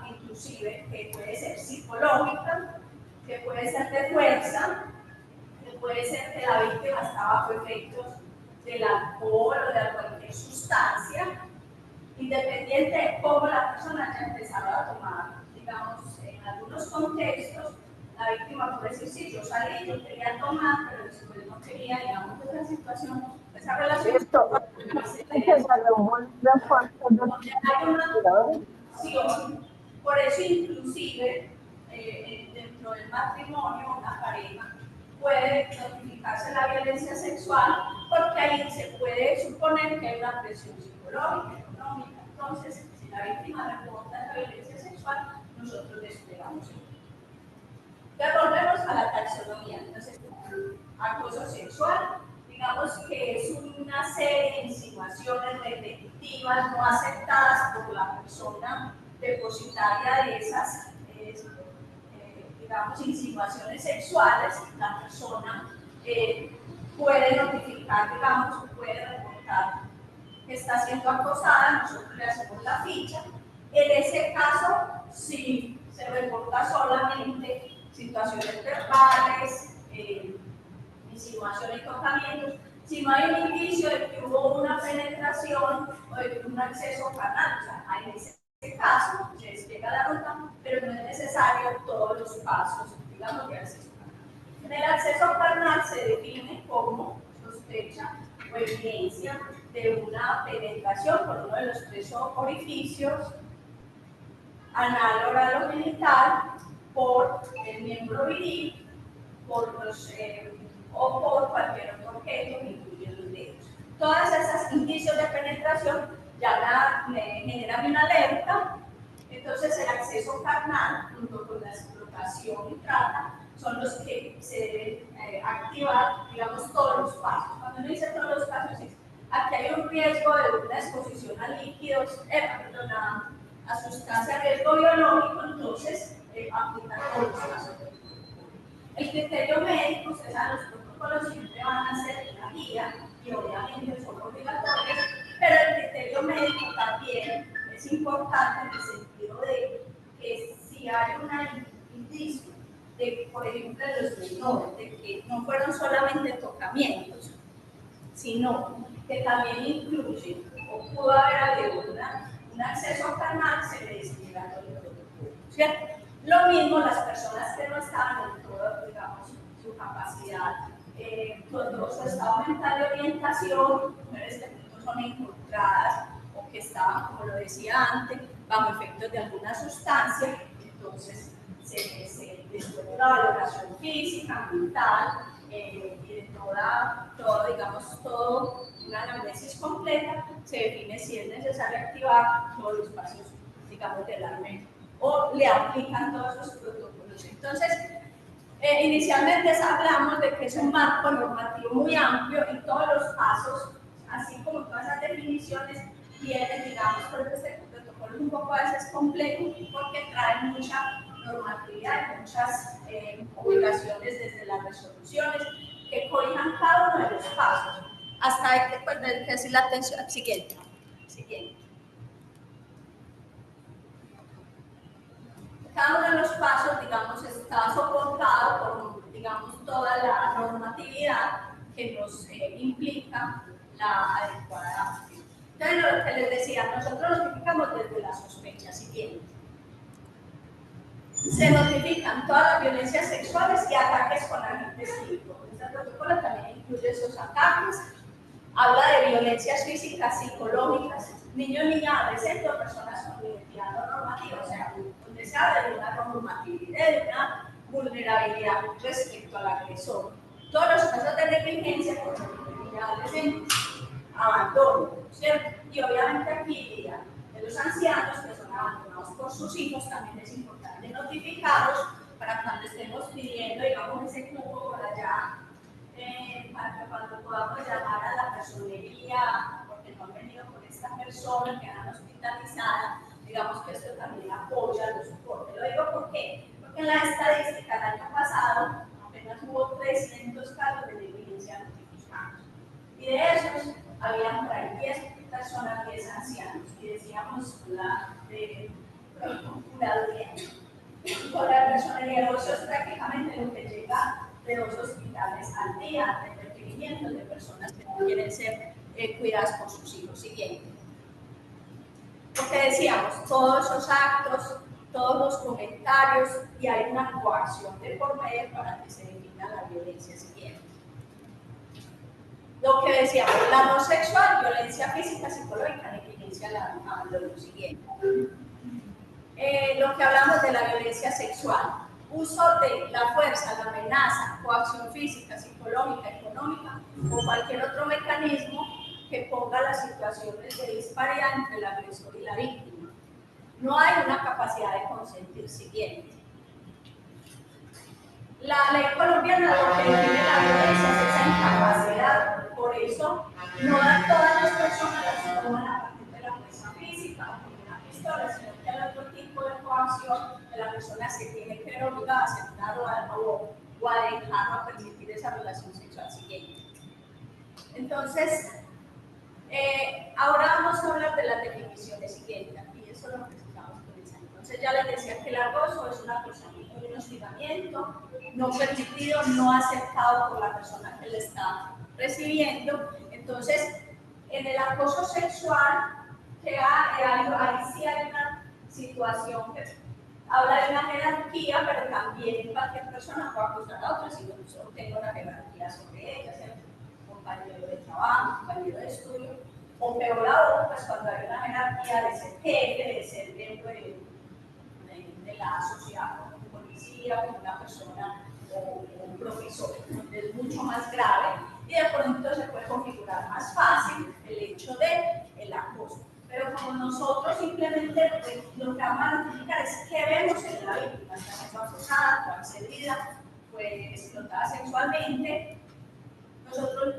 inclusive, que puede ser psicológica, que puede ser de fuerza, que puede ser que la víctima está bajo efectos del alcohol o de cualquier sustancia, independiente de cómo la persona haya empezado a tomar. Digamos, en algunos contextos, la víctima puede decir, sí, yo salí, yo quería tomar, pero después no quería, digamos, esa situación, esa relación. Donde hay una acción, por eso inclusive, dentro del matrimonio, una pareja puede notificarse la violencia sexual, porque ahí se puede suponer que hay una presión psicológica, económica. Entonces, si la víctima reporta la violencia sexual, nosotros desplegamos el. Entonces, volvemos a la taxonomía. Entonces, acoso sexual, digamos que es una serie de insinuaciones repetitivas no aceptadas por la persona depositaria de esas, digamos, insinuaciones sexuales. La persona puede notificar, digamos, puede reportar que está siendo acosada, nosotros le hacemos la ficha. En ese caso, si se reporta solamente situaciones verbales, insinuaciones y tocamientos, si no hay un indicio de que hubo una penetración o de que hubo un acceso carnal, o sea, en ese caso se despliega la ruta, pero no es necesario todos los pasos, digamos, de acceso carnal. En el acceso carnal se define como sospecha o evidencia de una penetración por uno de los tres orificios, anal, oral o genital, por el miembro viril, por los, o por cualquier otro objeto que incluye los dedos. Todas esas indicios de penetración ya generan una alerta. Entonces el acceso carnal junto con la explotación y trata son los que se deben activar, digamos, todos los pasos. Cuando uno dice todos los pasos, es aquí hay un riesgo de una exposición a líquidos, a sustancias de riesgo biológico, entonces aplicar todos los pasos. El criterio médico, ustedes saben, los protocolos siempre van a ser una guía y obviamente son obligatorios, pero el criterio médico también es importante en el sentido de que si hay un indicio de, por ejemplo, de los menores, de que no fueron solamente tocamientos, sino que también incluye o pudo haber habido un acceso carnal, se le despliega todo el protocolo, ¿cierto? Lo mismo las personas que no estaban en todo, digamos, su capacidad, todo su estado mental de orientación, mujeres que no son encontradas o que estaban, como lo decía antes, bajo efectos de alguna sustancia, entonces después de una valoración física, mental, y de todo una anamnesis completa, se define si es necesario activar todos los pasos, digamos, del ARME o le aplican todos los protocolos. Entonces, inicialmente hablamos de que es un marco normativo muy amplio en todos los pasos, así como todas esas definiciones tienen, digamos, por este protocolo es un poco a veces complejo porque trae mucha normatividad, muchas obligaciones desde las resoluciones que cobijan cada uno de los pasos, hasta que, pues, decir la atención. Siguiente. Cada uno de los pasos, digamos, está soportado por, digamos, toda la normatividad que nos implica la adecuada acción. Entonces, lo que les decía, nosotros notificamos desde la sospecha siguiente. Se notifican todas las violencias sexuales y ataques con agentes químicos. Este protocolo también incluye esos ataques. Habla de violencias físicas, psicológicas, niños, niñas, adolescentes o personas con identidad no normativa, o sea, donde se habla de una normatividad, de una vulnerabilidad respecto al agresor. Todos los casos de negligencia, por ejemplo, de niñas, adolescentes, abandono, ¿cierto? Y obviamente aquí, de los ancianos que son abandonados por sus hijos, también es importante notificarlos para cuando estemos pidiendo, digamos, ese cupo por allá, para que cuando podamos llamar a la personería, porque no han venido con esta persona, que han hospitalizada, digamos que esto también apoya, lo soporte. Lo digo ¿por qué? Porque en la estadística el año pasado apenas hubo 300 casos de negligencia notificados. Y de esos habían por ahí 10 personas, 10 ancianos. Y decíamos la procuraduría con la personería, eso es prácticamente lo que llega de 2 hospitales al día, de requerimientos de personas que no quieren ser cuidadas por sus hijos. Siguiente. Lo que decíamos, todos esos actos, todos los comentarios, y hay una coacción de por medio para que se defina la violencia siguiente. Lo que decíamos, la no sexual, violencia física, psicológica, negligencia, abandono siguiente. Lo que hablamos de la violencia sexual, uso de la fuerza, la amenaza, coacción física, psicológica, económica o cualquier otro mecanismo que ponga las situaciones de disparidad entre el agresor y la víctima. No hay una capacidad de consentir siguiente. La ley colombiana lo que define la violencia es esa incapacidad, por eso no a todas las personas las toman a partir de la fuerza física o con una pistola, sino que hay otro tipo de coacción que la persona se tiene que ver obligada a aceptar o a dejar o a permitir esa relación sexual siguiente. Entonces, ahora vamos a hablar de las definiciones siguientes, y eso es lo que estamos pensando. Entonces ya les decía que el acoso es un acosamiento, un hostigamiento no permitido, no aceptado por la persona que le está recibiendo. Entonces, en el acoso sexual, ahí sí hay una situación que habla de una jerarquía, pero también cualquier persona puede acosar a otra si no solo tengo una jerarquía sobre ella, ¿cierto? Compañero de trabajo, compañero de estudio, o peor aún, pues cuando hay una jerarquía de ser jefe, de ser miembro de la sociedad, como un policía, como una persona o un profesor, donde es mucho más grave y de pronto se puede configurar más fácil el hecho del acoso. Pero como nosotros simplemente lo que vamos a notificar es qué vemos en la víctima, está siendo acosada, fue accedida, fue explotada sexualmente. Nosotros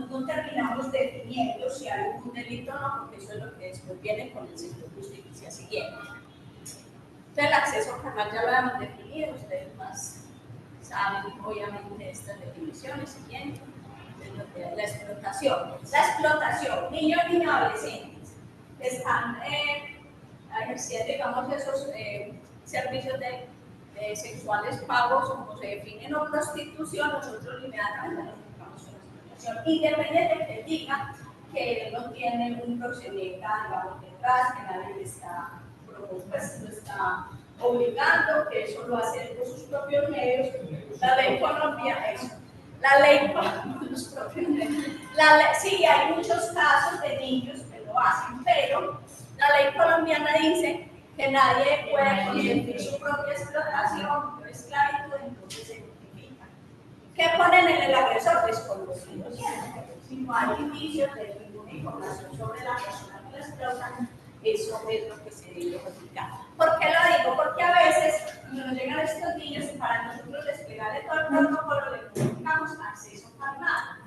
no terminamos definiendo si hay un delito o no, porque eso es lo que después viene con el sector justicia siguiente. Entonces, el acceso carnal ya lo hemos definido, ustedes más saben, obviamente, estas definiciones siguientes. La explotación. La explotación, niños y adolescentes están ejerciendo, digamos, esos servicios sexuales pagos, como se definen, o prostitución, nosotros inmediatamente nos enfocamos en la explotación, independiente de que diga que él no tiene un proxeneta, digamos, detrás, que nadie le está, pues, lo está obligando, que eso lo hace por sus propios medios. La ley Colombia, eso. La ley por los propios medios. Sí, hay muchos casos de niños que lo hacen, pero la ley colombiana dice que nadie puede consentir su propia explotación o esclavitud, entonces se notifica. ¿Qué ponen en el agresor? Desconocido siempre. Si no hay indicios de ninguna información sobre la persona que la explota, eso es lo que se debe notificar. ¿Por qué lo digo? Porque a veces cuando nos llegan estos niños y para nosotros desplegar todo el protocolo le comunicamos acceso carnal.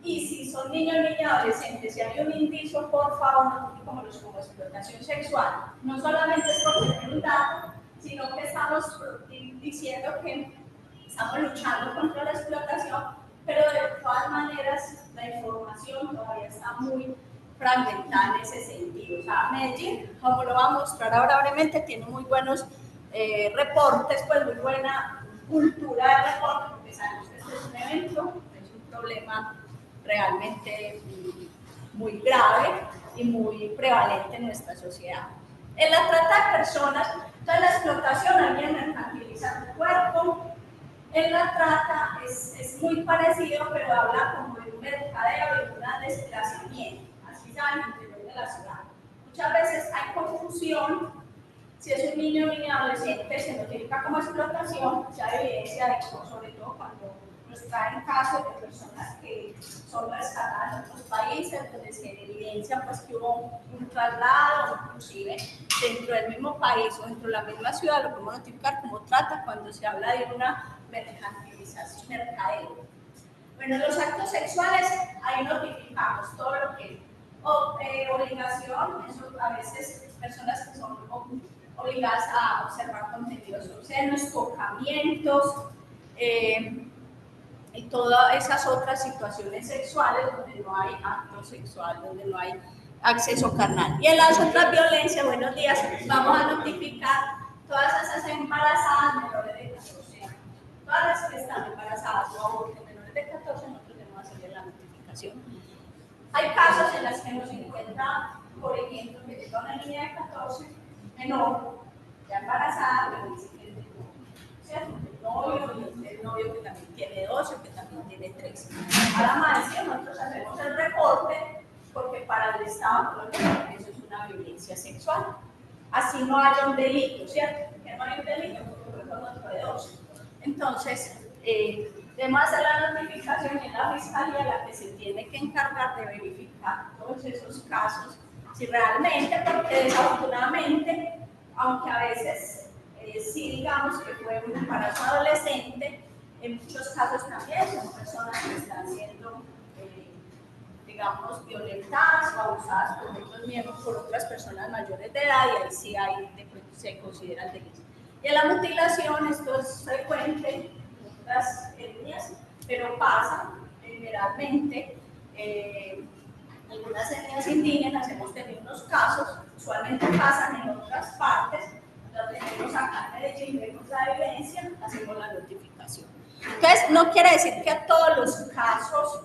Y si son niños, niñas, adolescentes, si hay un indicio, por favor, notificémoslos como explotación sexual. No solamente es por tener un dato, sino que estamos diciendo que estamos luchando contra la explotación, pero de todas maneras la información todavía está muy fragmentada en ese sentido. O sea, Medellín, como lo va a mostrar ahora brevemente, tiene muy buenos reportes, pues muy buena cultura de reporte, porque sabemos que este es un evento, es un problema realmente muy grave y muy prevalente en nuestra sociedad. En la trata de personas, entonces la explotación, alguien mercantiliza tu cuerpo. En la trata es muy parecido, pero habla como de un mercadeo y de un desplazamiento, así saben, en el interior de la ciudad. Muchas veces hay confusión, si es un niño o niña adolescente se notifica como explotación, ya hay evidencia de eso, sobre todo cuando nos traen casos de personas que son rescatadas en otros países, donde se evidencia pues, que hubo un traslado, inclusive dentro del mismo país o dentro de la misma ciudad, lo podemos notificar como trata cuando se habla de una mercantilización, mercadeo. Bueno, los actos sexuales, ahí notificamos obligación, eso a veces personas que son obligadas a observar contenidos obscenos, tocamientos, y todas esas otras situaciones sexuales donde no hay acto sexual, donde no hay acceso carnal. Y en las otras violencias, buenos días, vamos a notificar todas esas embarazadas menores de 14 años. Todas las que están embarazadas o aborten menores de 14, nosotros debemos hacerle la notificación. Hay casos en los que nos encuentra, por ejemplo, que llega una niña de 14, menor, ya embarazada, pero dice que es de novio, ¿cierto? El novio que también tiene 12, que también tiene 13. A la maestra nosotros hacemos el reporte porque para el Estado colombiano eso es una violencia sexual. Así no haya un delito, ¿cierto? Que no hay un delito porque fue con otro de 12. Entonces, debemos hacer la notificación y es la fiscalía la que se tiene que encargar de verificar todos esos casos, si realmente, porque desafortunadamente, aunque a veces sí digamos que fue un embarazo adolescente, en muchos casos también son personas que están siendo, digamos, violentadas o abusadas por otros miembros, por otras personas mayores de edad, y ahí sí se considera el delito. Y en la mutilación, esto es frecuente en otras etnias, pero pasa generalmente algunas etnias indígenas, hemos tenido unos casos, usualmente pasan en otras partes, donde tenemos acá en Medellín, vemos la evidencia, hacemos la notificación. Entonces, no quiere decir que a todos los casos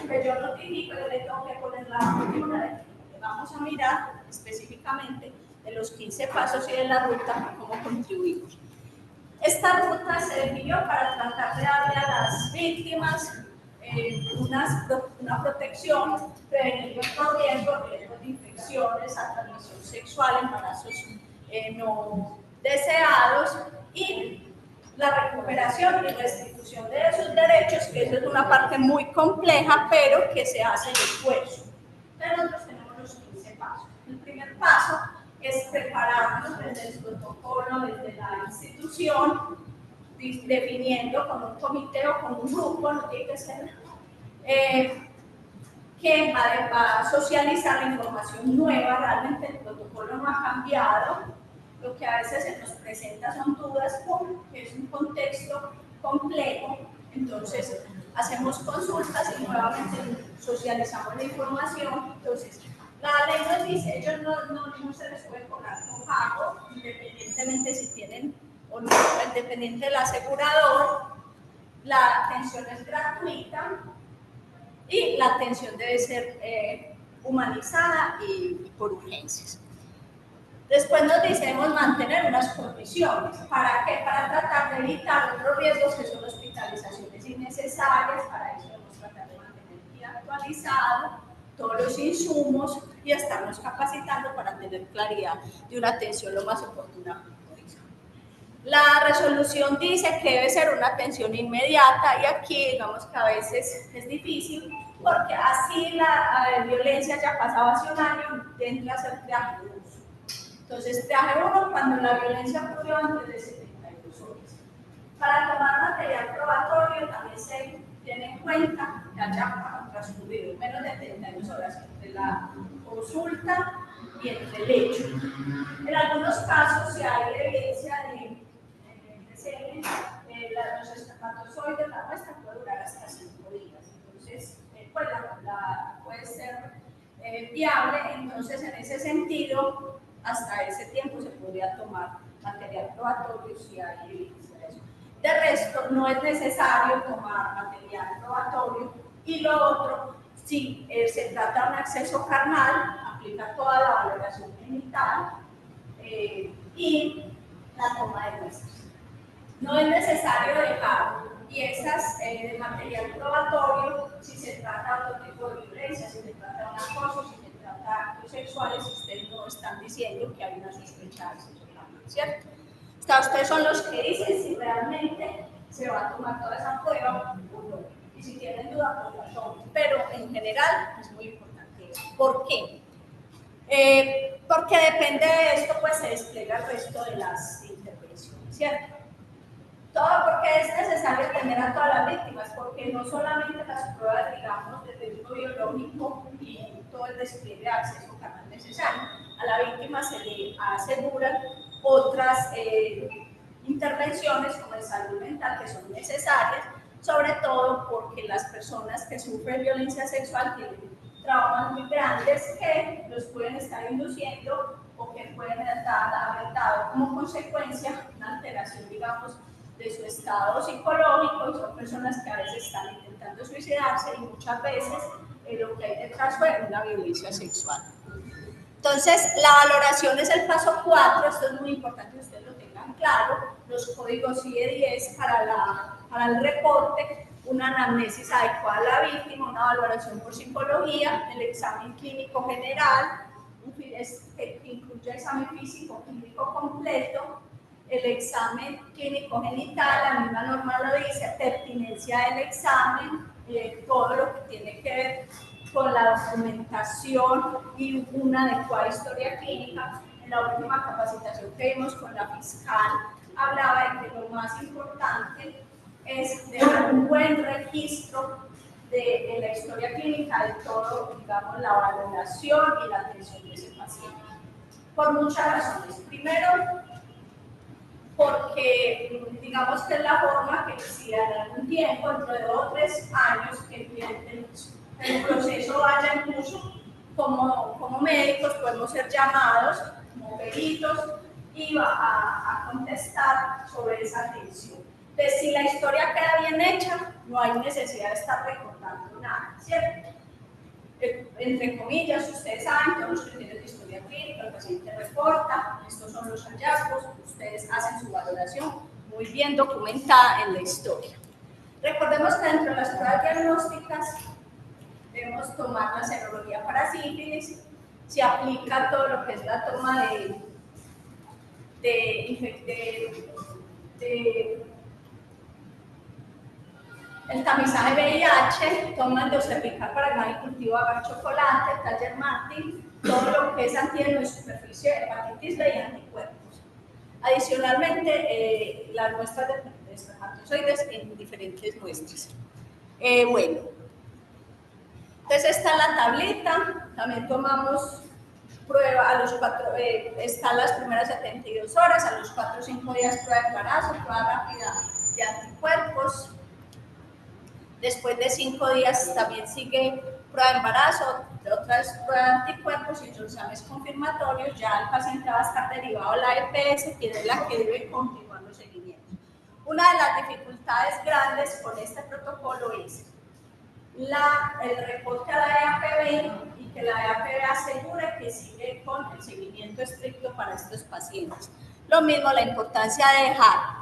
que yo notifico, yo le tengo que poner la figura. Vamos a mirar específicamente de los 15 pasos y de la ruta, cómo contribuimos. Esta ruta se definió para tratar de darle a las víctimas una protección, prevenir los riesgos de infecciones a transmisión sexual, embarazos no deseados y la recuperación y restitución de esos derechos, que eso es una parte muy compleja, pero que se hace el esfuerzo. Entonces nosotros tenemos los 15 pasos. El primer paso es prepararnos desde el protocolo, desde la institución, definiendo con un comité o con un grupo, no tiene que ser, que va a socializar la información nueva. Realmente el protocolo no ha cambiado. Lo que a veces se nos presenta son dudas porque es un contexto complejo. Entonces, hacemos consultas y nuevamente socializamos la información. Entonces, la ley nos dice, ellos no se les puede cobrar con pago, independientemente si tienen o no, independiente del asegurador. La atención es gratuita y la atención debe ser humanizada y por urgencias. Después nos decimos mantener unas condiciones. ¿Para qué? Para tratar de evitar otros riesgos que son hospitalizaciones innecesarias. Para eso debemos tratar de mantener bien actualizado todos los insumos y estarnos capacitando para tener claridad de una atención lo más oportuna. La resolución dice que debe ser una atención inmediata y aquí digamos que a veces es difícil porque así la violencia ya pasaba hace un año, entra a ser triaje 1. Entonces, triaje 1 cuando la violencia ocurrió antes de 72 horas. Para tomar material probatorio también se tiene en cuenta que haya transcurrido menos de 72 horas entre la consulta y entre el hecho. En algunos casos, si hay evidencia de los espermatozoides, la muestra puede durar hasta 5 días. Entonces, pues puede ser viable. Entonces, en ese sentido, hasta ese tiempo se podría tomar material probatorio si hay evidencia de eso. De resto, no es necesario tomar material probatorio. Y lo otro, si se trata de un acceso carnal, aplica toda la valoración genital y la toma de muestras. No es necesario dejar piezas de material probatorio si se trata de otro tipo de violencia, si se trata de un acoso, si se trata de actos sexuales, ustedes no están diciendo que hay una sospecha de acceso carnal, ¿cierto? O sea, ustedes son los que dicen si realmente se va a tomar toda esa prueba o no. Y si tienen duda, pues la tomen. Pero en general es muy importante eso. ¿Por qué? Porque depende de esto, pues se despliega el resto de las intervenciones, ¿cierto? Todo porque es necesario atender a todas las víctimas, porque no solamente las pruebas, digamos, de riesgo biológico y todo el despliegue de acceso carnal necesario. A la víctima se le aseguran otras intervenciones como de salud mental que son necesarias, sobre todo porque las personas que sufren violencia sexual tienen traumas muy grandes que los pueden estar induciendo o que pueden haber dado como consecuencia una alteración, digamos, de su estado psicológico, y son personas que a veces están intentando suicidarse y muchas veces lo que hay detrás fue una violencia sexual. Entonces, la valoración es el paso 4, esto es muy importante que ustedes lo tengan claro, los códigos CIE-10 para el reporte, una anamnesis adecuada a la víctima, una valoración por psicología, el examen clínico general, que incluye examen físico clínico completo, el examen clínico genital, la misma norma lo dice, pertinencia del examen, todo lo que tiene que ver con la documentación y una adecuada historia clínica. En la última capacitación que vimos con la fiscal, hablaba de que lo más importante es dejar un buen registro de la historia clínica, de todo, digamos, la valoración y la atención de ese paciente. Por muchas razones. Primero, porque digamos que es la forma que si en algún tiempo, dentro de 2 o 3 años, que el proceso vaya en curso, como médicos podemos ser llamados como peritos y va a contestar sobre esa atención. Entonces, si la historia queda bien hecha, no hay necesidad de estar recordando nada, ¿cierto? Entre comillas, ustedes saben todos los criterios de historia clínica, el paciente reporta, estos son los hallazgos, ustedes hacen su valoración muy bien documentada en la historia. Recordemos que dentro de las pruebas diagnósticas debemos tomar la serología para sífilis, se aplica todo lo que es la toma el tamizaje VIH, toma el cervical para el maíz cultivo, agar chocolate, Taller Martin, todo lo que es antígeno de superficie, hepatitis B y anticuerpos. Adicionalmente, las muestras de espermatozoides en diferentes muestras. Bueno, entonces está la tablita, también tomamos prueba a los 4, están las primeras 72 horas, a los 4 o 5 días prueba de embarazo, prueba rápida de anticuerpos. Después de 5 días también sigue prueba de embarazo, otra vez prueba de anticuerpos y otros exámenes confirmatorios. Ya el paciente va a estar derivado a la EPS, que es la que debe continuar los seguimientos. Una de las dificultades grandes con este protocolo es el reporte a la EAPB y que la EAPB asegure que sigue con el seguimiento estricto para estos pacientes. Lo mismo la importancia de dejar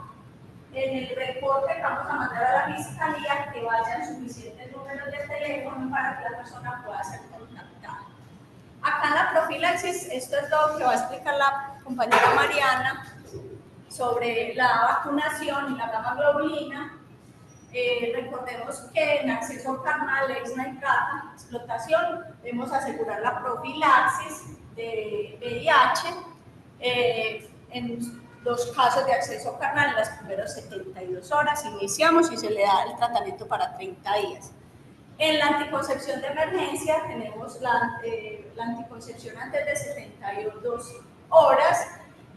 en el reporte que vamos a mandar a la fiscalía que vayan suficientes números de teléfono para que la persona pueda ser contactada. Acá en la profilaxis, esto es lo que va a explicar la compañera Mariana sobre la vacunación y la gamma globulina. Recordemos que en acceso carnal, ex-nitrata, explotación, debemos asegurar la profilaxis de VIH en los casos de acceso carnal en las primeras 72 horas, iniciamos y se le da el tratamiento para 30 días. En la anticoncepción de emergencia tenemos la anticoncepción antes de 72 horas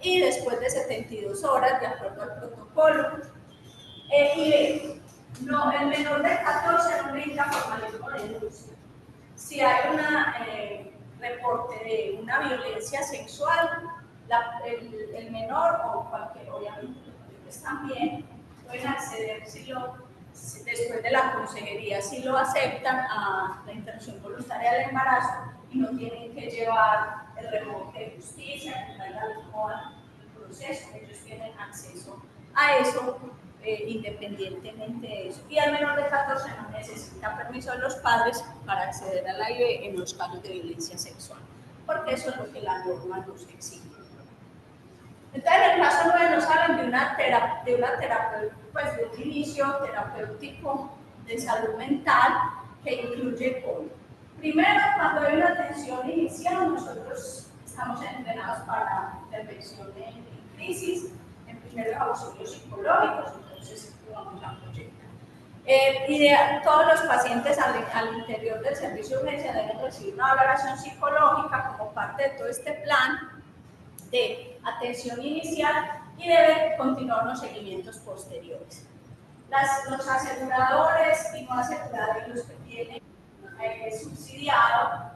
y después de 72 horas, de acuerdo al protocolo. No, el menor de 14 no necesita formalismo de denuncia. Si hay un reporte de una violencia sexual, el menor o cualquier, obviamente los mayores también, pueden acceder después de la consejería, si lo aceptan, a la interrupción voluntaria del embarazo y no tienen que llevar el reporte de justicia, que traiga el proceso, ellos tienen acceso a eso independientemente de eso. Y al menor de 14 no necesita permiso de los padres para acceder a la IVE en los casos de violencia sexual, porque eso es lo que la norma nos exige. Entonces, en el caso 9 nos hablan de una terapia, pues de un inicio terapéutico de salud mental que incluye todo. Primero, cuando hay una atención inicial, nosotros estamos entrenados para intervención en crisis, en primeros auxilios psicológicos, entonces lo vamos a proyectar. Todos los pacientes al interior del servicio de urgencia deben recibir una valoración psicológica como parte de todo este plan de atención inicial y deben continuar los seguimientos posteriores. Los aseguradores y no aseguradores, los que tienen subsidiado,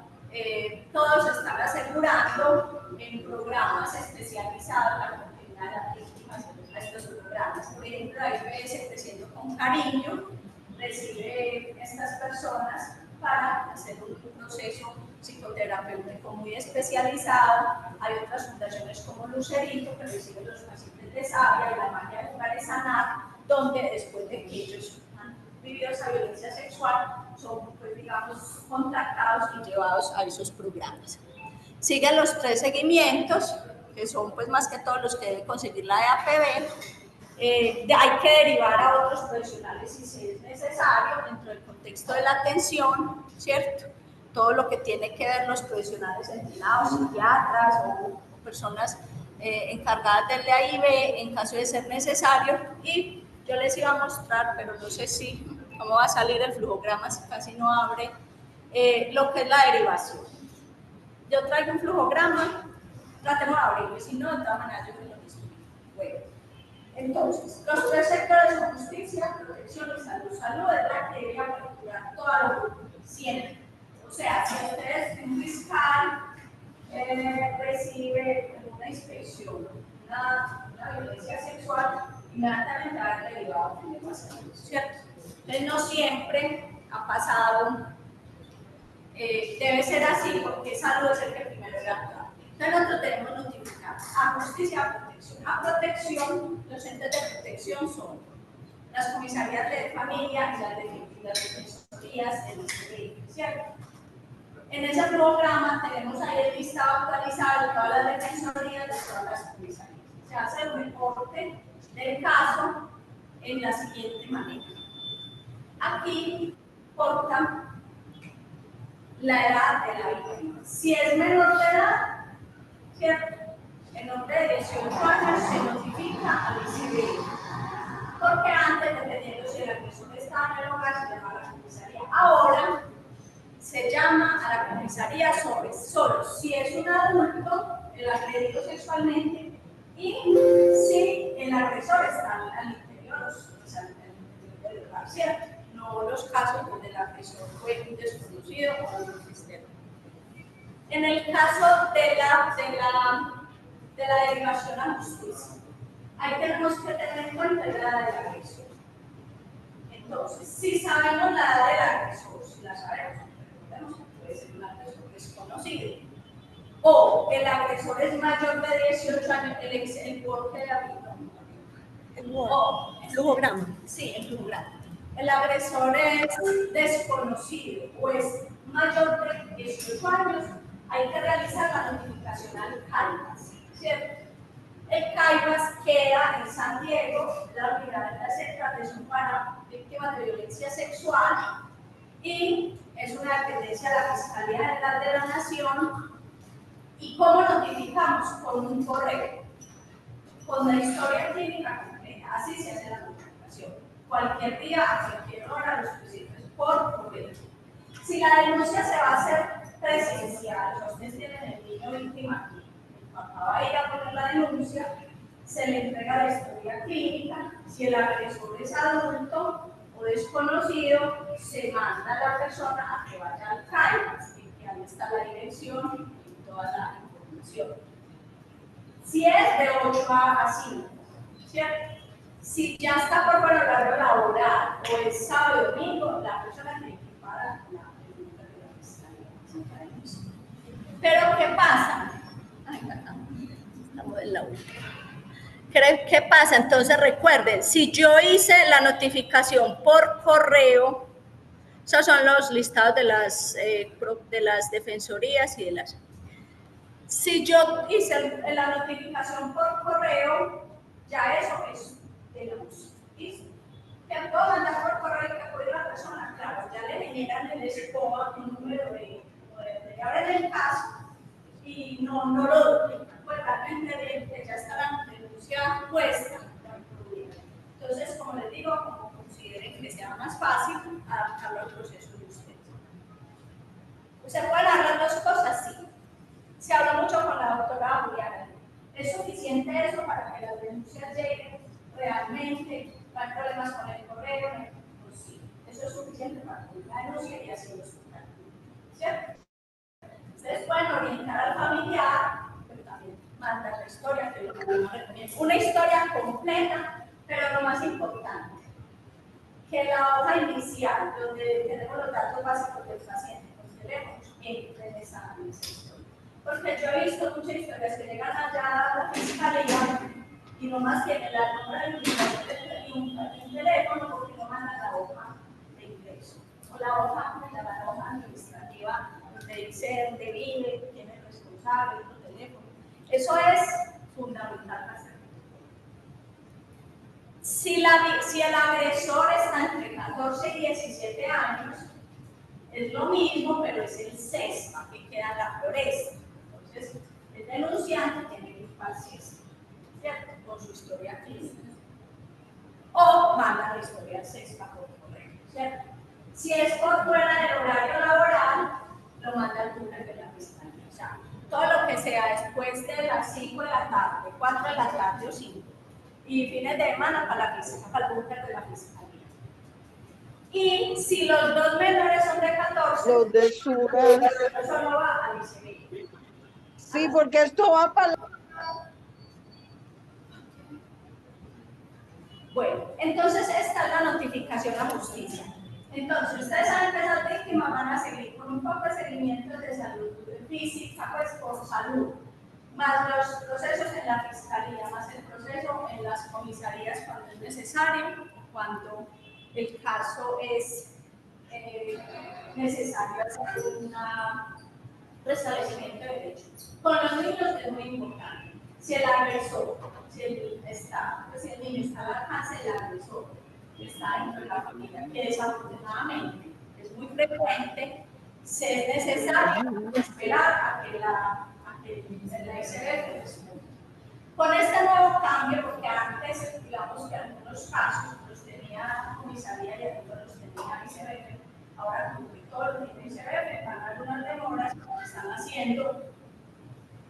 todos están asegurando en programas especializados la continuidad de las víctimas a estos programas. Por ejemplo, la IPS Creciendo con Cariño recibe estas personas para hacer un proceso psicoterapéutico muy especializado. Hay otras fundaciones como Lucerito que reciben los pacientes de Sabia y la magia de jugar es sanar, donde después de que ellos han vivido esa violencia sexual son, pues, digamos, contactados y llevados a esos programas. Siguen los 3 seguimientos, que son pues más que todos los que debe conseguir la EAPB. Hay que derivar a otros profesionales si es necesario dentro del contexto de la atención, ¿cierto? Todo lo que tiene que ver los profesionales entrenados, psiquiatras o personas encargadas del AIB en caso de ser necesario. Y yo les iba a mostrar, pero no sé si cómo va a salir el flujograma, casi no abre, lo que es la derivación. Yo traigo un flujograma, tratemos de abrirlo, si no, de todas maneras yo me lo explico. Bueno, entonces, los 3 sectores son justicia, protección y salud. Salud es la que debe aperturar toda la cultura, siempre. O sea, si ustedes, un fiscal recibe una inspección, una violencia sexual, inmediatamente va a haber derivado de la salud, ¿cierto? Entonces, no siempre ha pasado, debe ser así, porque salud es el que primero debe actuar. Entonces, nosotros tenemos notificar a justicia, a protección. A protección, los entes de protección son las comisarías de familia y las defensorías de la ¿cierto? En ese programa tenemos ahí el listado actualizado de todas las defensorías de todas las comisarías. Se hace un reporte del caso en la siguiente manera. Aquí corta la edad de la víctima. Si es menor de edad, ¿cierto? Menor de 18 años se notifica al ICBI. Porque antes, dependiendo si el agresor estaba en el hogar, se llamaba a la comisaría. Ahora se llama a la comisaría solo si es un adulto el agredido sexualmente y si el agresor está al interior, o sea, al interior del hogar, ¿cierto? No los casos donde el agresor fue un desconocido o un externo. En el caso de la derivación a justicia, ahí tenemos que tener en cuenta la edad del agresor. Entonces, si sabemos la edad del agresor, si la sabemos, recordemos que puede ser un agresor desconocido, o el agresor es mayor de 18 años, el work de la vida. El flujograma. Sí, el flujograma. El agresor es desconocido o es mayor de 18 años, hay que realizar la notificación al CAIBAS, ¿cierto? El CAIBAS queda en San Diego, la unidad de atención para víctimas de violencia sexual, y es una dependencia de la Fiscalía General de la Nación. ¿Y cómo notificamos? Con un correo, con la historia clínica completa, así se hace la notificación. Cualquier día, a cualquier hora, los presidentes por correo. Si la denuncia se va a hacer presencial, ustedes tienen el niño víctima aquí, el papá va a ir a poner la denuncia, se le entrega la historia clínica, si el agresor es adulto o desconocido, se manda a la persona a que vaya al CAIBAS, y que ahí está la dirección y toda la información. Si es de 8 a 5, ¿cierto? Si ya está por el horario laboral o es sábado y domingo, la persona tiene que pagar la pregunta de la fiscalía. Pero ¿qué pasa? Ay, estamos en la última. ¿Qué pasa? Entonces recuerden, si yo hice la notificación por correo, esos son los listados de las defensorías y de las... Si yo hice la notificación por correo, ya eso es de la justicia. Que puedo mandar por correo que puede la persona, claro, ya le generan el SPOA un número de abren el caso y no lo duplican, pues realmente ya está la denuncia puesta. Entonces, como les digo, como consideren que sea una más fácil adaptarlo al proceso de ustedes. ¿Se pueden hablar las dos cosas? Sí. Se habla mucho con la doctora Juliana. ¿Es suficiente eso para que las denuncias lleguen realmente? ¿No hay problemas con el correo? Pues sí, eso es suficiente para que la denuncia y así lo sustentan. ¿Cierto? Ustedes pueden orientar al familiar, pero también mandar la historia, que es lo que yo recomiendo. Una historia completa, pero lo más importante, que la hoja inicial, donde tenemos los datos básicos del paciente, los teléfonos, entre en esa historia. Porque yo he visto muchas historias que llegan allá a la fiscalía y nomás tienen la número de ingreso y un teléfono porque no mandan la hoja de ingreso. O la hoja administrativa donde dice dónde vive, quién es el responsable, el teléfono. Eso es fundamental hacer. Si el agresor está entre 14 y 17 años, es lo mismo, pero es el CESPA que queda en la floresta. Entonces, el denunciante tiene que ir para el CESPA, ¿cierto? Con su historia clínica. O manda la historia al CESPA por correo, ¿cierto? Si es por fuera del horario laboral, lo manda al búnker de la fiscalía. O sea, todo lo que sea después de las 5 de la tarde, 4 de la tarde o 5, y fines de semana para el búnker de la fiscalía. Y si los dos menores son de 14, los de Suras. Eso no va al ICB. Sí, porque esto va para... Bueno, entonces esta es la notificación a justicia. Entonces, ustedes saben que esas víctimas van a seguir con un poco de seguimiento de salud física, pues por salud, más los procesos en la fiscalía, más el proceso en las comisarías cuando es necesario, cuando el caso es necesario hacer un restablecimiento de derechos. Con los niños es muy importante. Si el agresor, si el niño está al alcance del agresor, está dentro de la familia, que desafortunadamente es muy frecuente, se es necesario esperar a que la ICB responda. Con este nuevo cambio, porque antes, digamos que algunos casos los tenía comisaría y algunos los tenía ICB, ahora como que todos los tienen ICB, van algunas demoras, están haciendo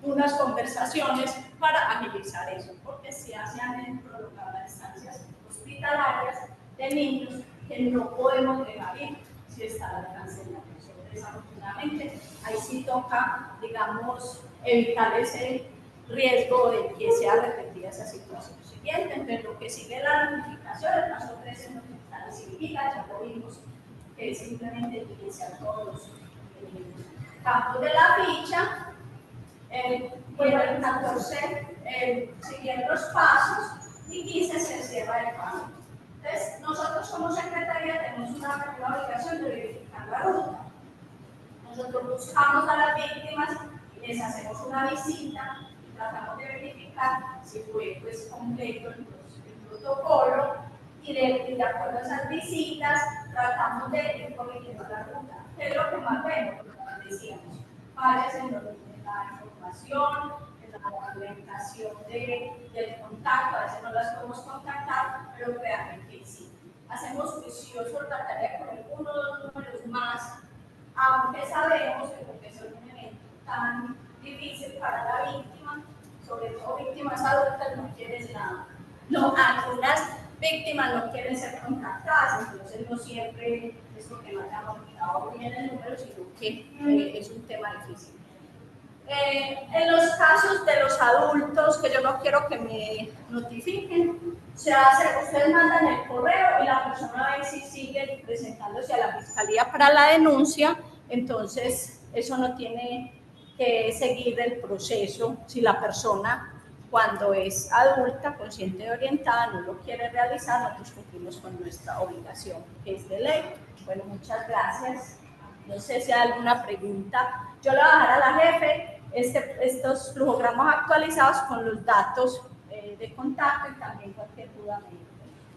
unas conversaciones para agilizar eso, porque si se han prolongado las estancias hospitalarias de niños que no podemos dejar ir si está al alcance de la persona. Desafortunadamente, ahí sí toca, digamos, evitar ese riesgo de que sea repetida esa situación. Siguiente, entre lo que sigue la notificación, el paso 3 es notificar al civil, ya lo vimos, que es simplemente iniciar todos los campos de la ficha. Bueno, el 14 siguiendo los pasos y 15 se cierra el paso. Entonces, nosotros como secretaría tenemos una obligación de verificar la ruta. Nosotros buscamos a las víctimas y les hacemos una visita y tratamos de verificar si fue pues, completo el protocolo y de acuerdo a esas visitas tratamos de ir corrigiendo la ruta. ¿Qué es lo que más vemos? Como decíamos, fallas en la información, en la orientación del contacto, a veces no las podemos contactar, pero realmente sí. Hacemos juicioso la tarea con uno o dos números más, aunque sabemos que es un evento tan difícil para la víctima, sobre todo víctimas adultas, no quieren nada. No, algunas víctimas no quieren ser contactadas, entonces no siempre es porque no hayamos dado bien el número, sino que es un tema difícil. En los casos de los adultos, que yo no quiero que me notifiquen, se hace, ustedes mandan el correo y la persona ve si sigue presentándose a la fiscalía para la denuncia, entonces eso no tiene que seguir el proceso. Si la persona, cuando es adulta, consciente y orientada, no lo quiere realizar, nosotros cumplimos con nuestra obligación, que es de ley. Bueno, muchas gracias. No sé si hay alguna pregunta. Yo le voy a dejar a la jefe estos flujogramas actualizados con los datos de contacto y también cualquier duda.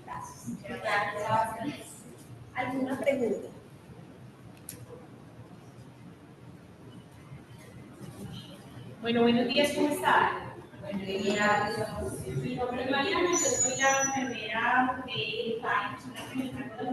Gracias. Gracias. ¿Alguna pregunta? Bueno, buenos días, ¿cómo están? Buenos días. Mi nombre es Mariana, yo soy la enfermera de IPAI, soy la que me encargo de la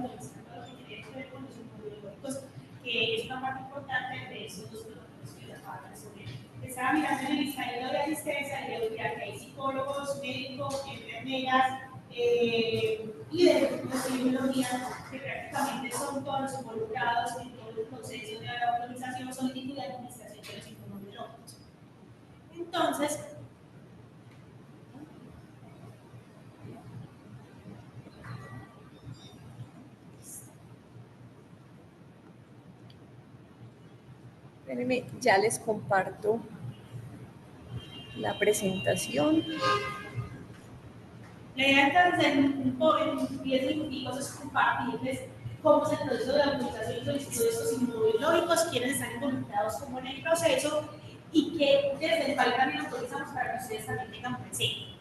de esos dos protocolos que les acabo de resolver. Estaba mirando en el listado de asistencia y veía que hay psicólogos, médicos, enfermeras y de epidemiología, que prácticamente son todos los involucrados en todo el proceso de autorización, solicitud y administración de los inmunobiológicos. Entonces, espérenme, ya les comparto la presentación. la idea entonces en 10 minutos es compartirles cómo es el proceso de autorización y solicitud de estos inmunobiológicos, quiénes están involucrados como en el proceso y que desde el país también autorizamos para que ustedes también tengan presente.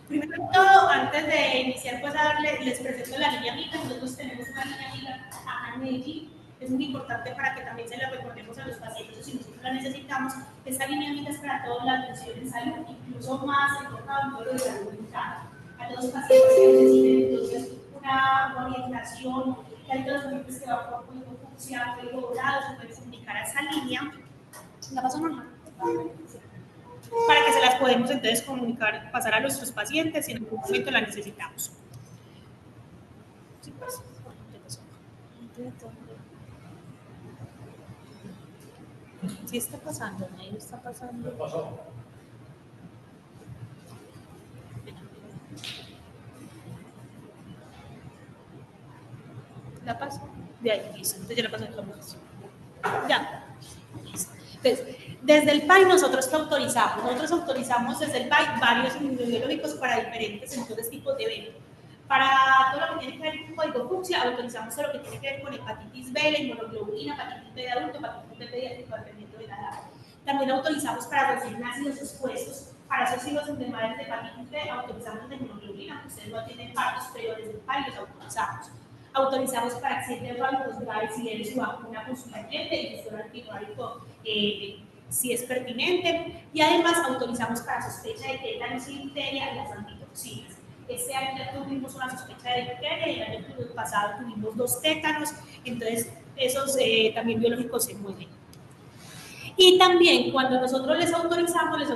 Primero que todo, antes de iniciar, pues les presento la línea amiga. Nosotros tenemos una línea amiga acá en Medellín. Es muy importante para que también se la recordemos a los pacientes, o si nosotros la necesitamos. Esta línea amiga es para toda la atención en salud, incluso más enfocada en todo lo de salud mental. A todos los pacientes que necesiten entonces una orientación, que hay todos los pacientes que van por código fucsia, código dorado, se pueden comunicar a esa línea. ¿La paso normal? Para que se las podemos entonces comunicar, pasar a nuestros pacientes si en algún momento la necesitamos. Sí, pues. Sí está pasando, ahí está pasando. ¿La paso? De ahí, listo. Entonces ya la paso en todas. Ya. Listo. Entonces, desde el PAI nosotros ¿qué autorizamos? Nosotros autorizamos desde el PAI varios inmunobiológicos para diferentes entonces tipos de eventos. Para todo lo que tiene que ver con código fucsia, autorizamos todo lo que tiene que ver con hepatitis B, la inmunoglobulina, hepatitis B de adulto, hepatitis B pediátrico, dependiendo de la edad. También autorizamos para recién nacidos expuestos, para esos hijos de madres de hepatitis B, autorizamos la inmunoglobulina, que ustedes no tienen partos, pero desde el PAI los autorizamos. Autorizamos para accidentes rápidos graves y leves y vacuna con su paciente y gestor antirrábico si es pertinente, y además autorizamos para sospecha de tétanos y difteria las antitoxinas. Este año ya tuvimos una sospecha de difteria y el año pasado tuvimos 2 tétanos, entonces esos también biológicos se mueven. Y también cuando nosotros les autorizamos los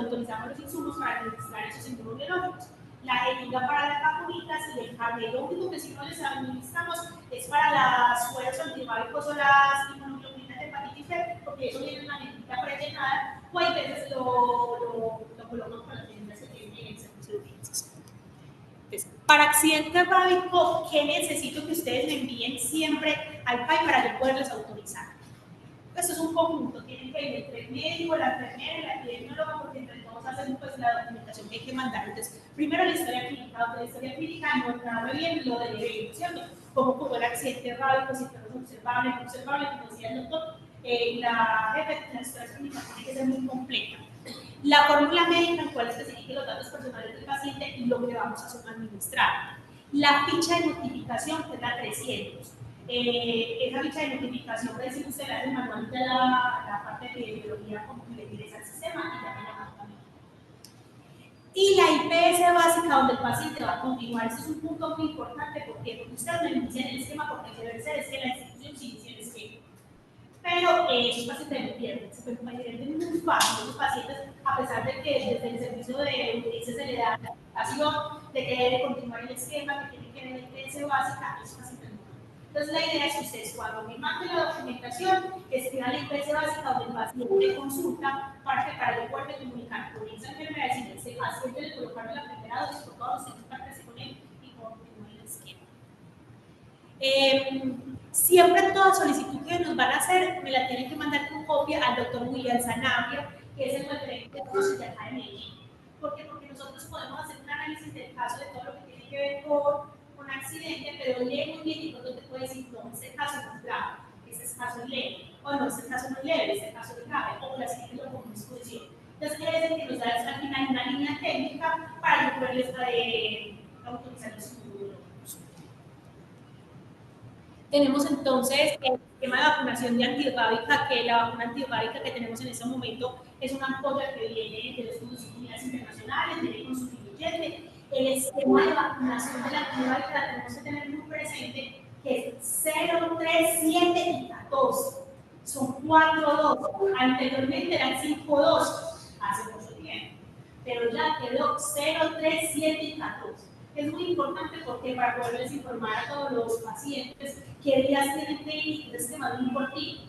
insumos para administrar esos inmunobiológicos. La jeringa para las vacunitas y el carnet. Lo único que sí no les administramos es para las sueros antirrábicos o las inmunoglobulinas de hepatitis B, porque eso viene en una jeringa prellenada, o hay veces lo colocan con las jeringas que tienen en el servicio de urgencias. Entonces, para accidente rábico, ¿qué necesito que ustedes me envíen siempre al PAI para yo poderles autorizar? Esto es un conjunto, tienen que ir entre el médico, la enfermera y la epidemióloga, porque entre todos hacen pues, la documentación que hay que mandar. Entonces, primero la historia clínica, la historia clínica narra bien lo del evento, ¿cierto? Cómo ocurrió el accidente rábico, si fue observable, no observable, como decía el doctor, la historia clínica tiene que ser muy completa. La fórmula médica, en cual especifique los datos personales del paciente y lo que vamos a administrar. La ficha de notificación, que es la 300. Esa ficha de notificación puede decir usted la manual de la parte de epidemiología como que le ingresa al sistema y también la también. Y la IPS básica donde el paciente va a continuar. Ese es un punto muy importante porque ustedes no inician el esquema porque el deber ser es que la institución sí inicie el esquema. Pero esos pacientes no pierden, se pueden muy fácil. Los pacientes, a pesar de que desde el servicio de urgencias se le da ha sido de que debe continuar el esquema, que tiene que ver la IPS básica, esos pacientes no. Entonces, la idea es que ustedes, cuando me manden la documentación, escriban la IPS básica donde el paciente consulta para que para yo poder comunicar con esa enfermera y decirle, ese paciente le colocaron la primera dosis, por favor, se contacte con él y continúe el esquema. Siempre toda solicitud que nos van a hacer me la tienen que mandar con copia al doctor William Sanabria, que es el referente de procesos de acá de Medellín. ¿Por qué? Porque nosotros podemos hacer un análisis del caso de todo lo que tiene que ver con accidente, pero lee muy bien y entonces te puede decir, no, este caso no es grave, este caso es leve, o no, este caso no es leve, este caso es grave, o la siguiente lo pongo en disposición. Entonces, quiere decir que nos da al final una línea técnica para poderles autorizar los inmunobiológicos. Tenemos entonces el esquema de vacunación de antirrábica, que la vacuna antirrábica que tenemos en este momento es una ampolla que viene de las unidades internacionales, viene constituyente. El esquema de vacunación de la antirrábica tenemos que tener muy presente que es 0, 3, 7 y 14. Son 4 dosis. Anteriormente eran 5 dosis, hace mucho tiempo. Pero ya quedó 0, 3, 7 y 14. Es muy importante porque para poderles informar a todos los pacientes qué días tienen que ir, un esquema muy importante.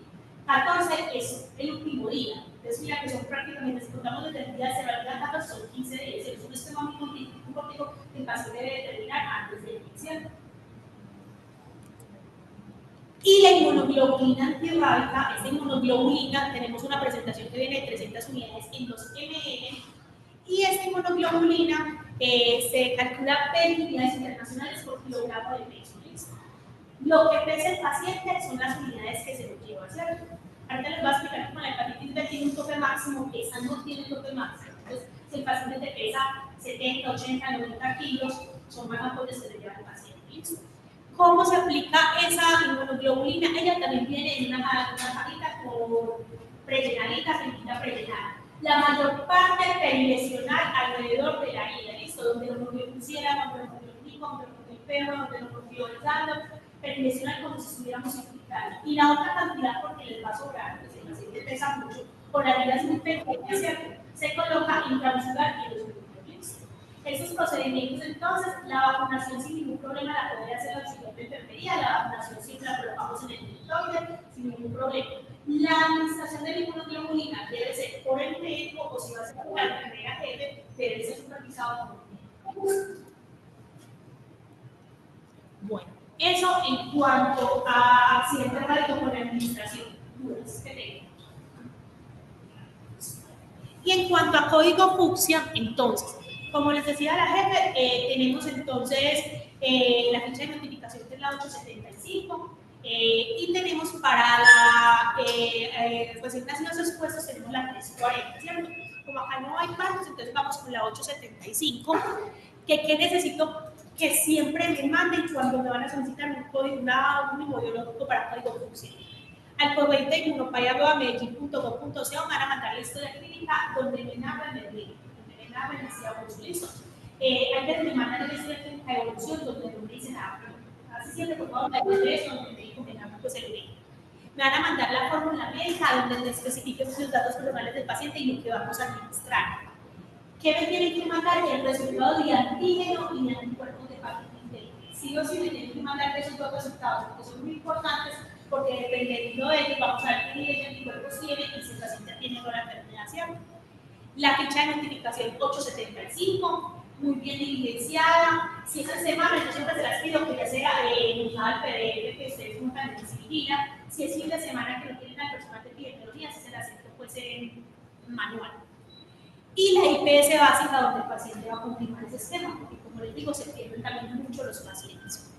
14 es el último día. Entonces, mira que son prácticamente, si contamos desde el día 0 al día 14, son 15 días. Es un esquema muy cortico que el paciente debe terminar antes del inicio. Y la inmunoglobulina antirrábica, esta inmunoglobulina, tenemos una presentación que viene de 300 unidades en los ml. Y esta inmunoglobulina se calcula en unidades internacionales por kilogramo de peso. ¿Listo? Lo que pesa el paciente son las unidades que se lo lleva, ¿cierto? Ahorita les voy a explicar que con la hepatitis B tiene un tope máximo, que esa no tiene tope máximo. Entonces, si el paciente te pesa 70, 80, 90 kilos, son más ampollas que le lleva el paciente. ¿Listo? ¿Cómo se aplica esa inmunoglobulina? Ella también viene en una cajita con prellenadita, semita prellenada. La mayor parte perilesional alrededor de la herida, ¿listo? Donde lo movió el murciélago, donde lo movió el pico, donde lo movió el perro, donde lo movió el gato, perilesional como si estuviéramos hospitales. Y la otra cantidad, porque les va a sobrar, pues el paciente pesa mucho, por la herida es muy pequeña, ¿cierto? Se coloca intramuscular y en los glúteos. Esos procedimientos, entonces, la vacunación sin ningún problema la puede hacer el auxiliar de enfermería, la vacunación siempre la colocamos en el deltoide sin ningún problema. La administración de la inmunoglobulina debe ser por el médico o si va a ser por la enfermera jefe, debe ser supervisado por el médico. Bueno, eso en cuanto a accidente rápido con la administración. Dudas que tengo. Y en cuanto a código fucsia, entonces, como les decía la jefe, tenemos entonces la ficha de notificación que es la 875 y tenemos para la resignación de expuestos tenemos la 340, ¿cierto? Como acá no hay partos, entonces vamos con la 875, que necesito que siempre me manden cuando me van a solicitar un código, un inmunobiológico para código fucsia. Al correo de inmunopaya@medellin.gov.co me van a mandar la historia clínica donde me narran el médico, donde me narran si evolución, listo. Hay que me mandan la historia clínica de evolución donde no me dicen nada. Así siempre, por favor, de eso, donde el médico me narra pues el médico. Me van a mandar la fórmula médica donde me especifiquen los datos personales del paciente y lo que vamos a administrar. ¿Qué me tienen que mandar? El resultado de antígeno y de anticuerpos de hepatitis B. Sí o sí me tienen que mandar esos dos resultados porque son muy importantes. Porque dependiendo de ellos vamos a ver qué nivel de anticuerpos tiene y si el paciente tiene o la enfermedad, ¿cierto? La ficha de notificación 875, muy bien diligenciada. Si esa semana, yo siempre se las pido que ya sea usada el PDF que ustedes montan en Civigila. Si es fin de semana que lo tienen al personal de epidemiología, se las acepto pues en manual. Y la IPS básica donde el paciente va a continuar ese esquema, porque como les digo, se pierden también mucho los pacientes.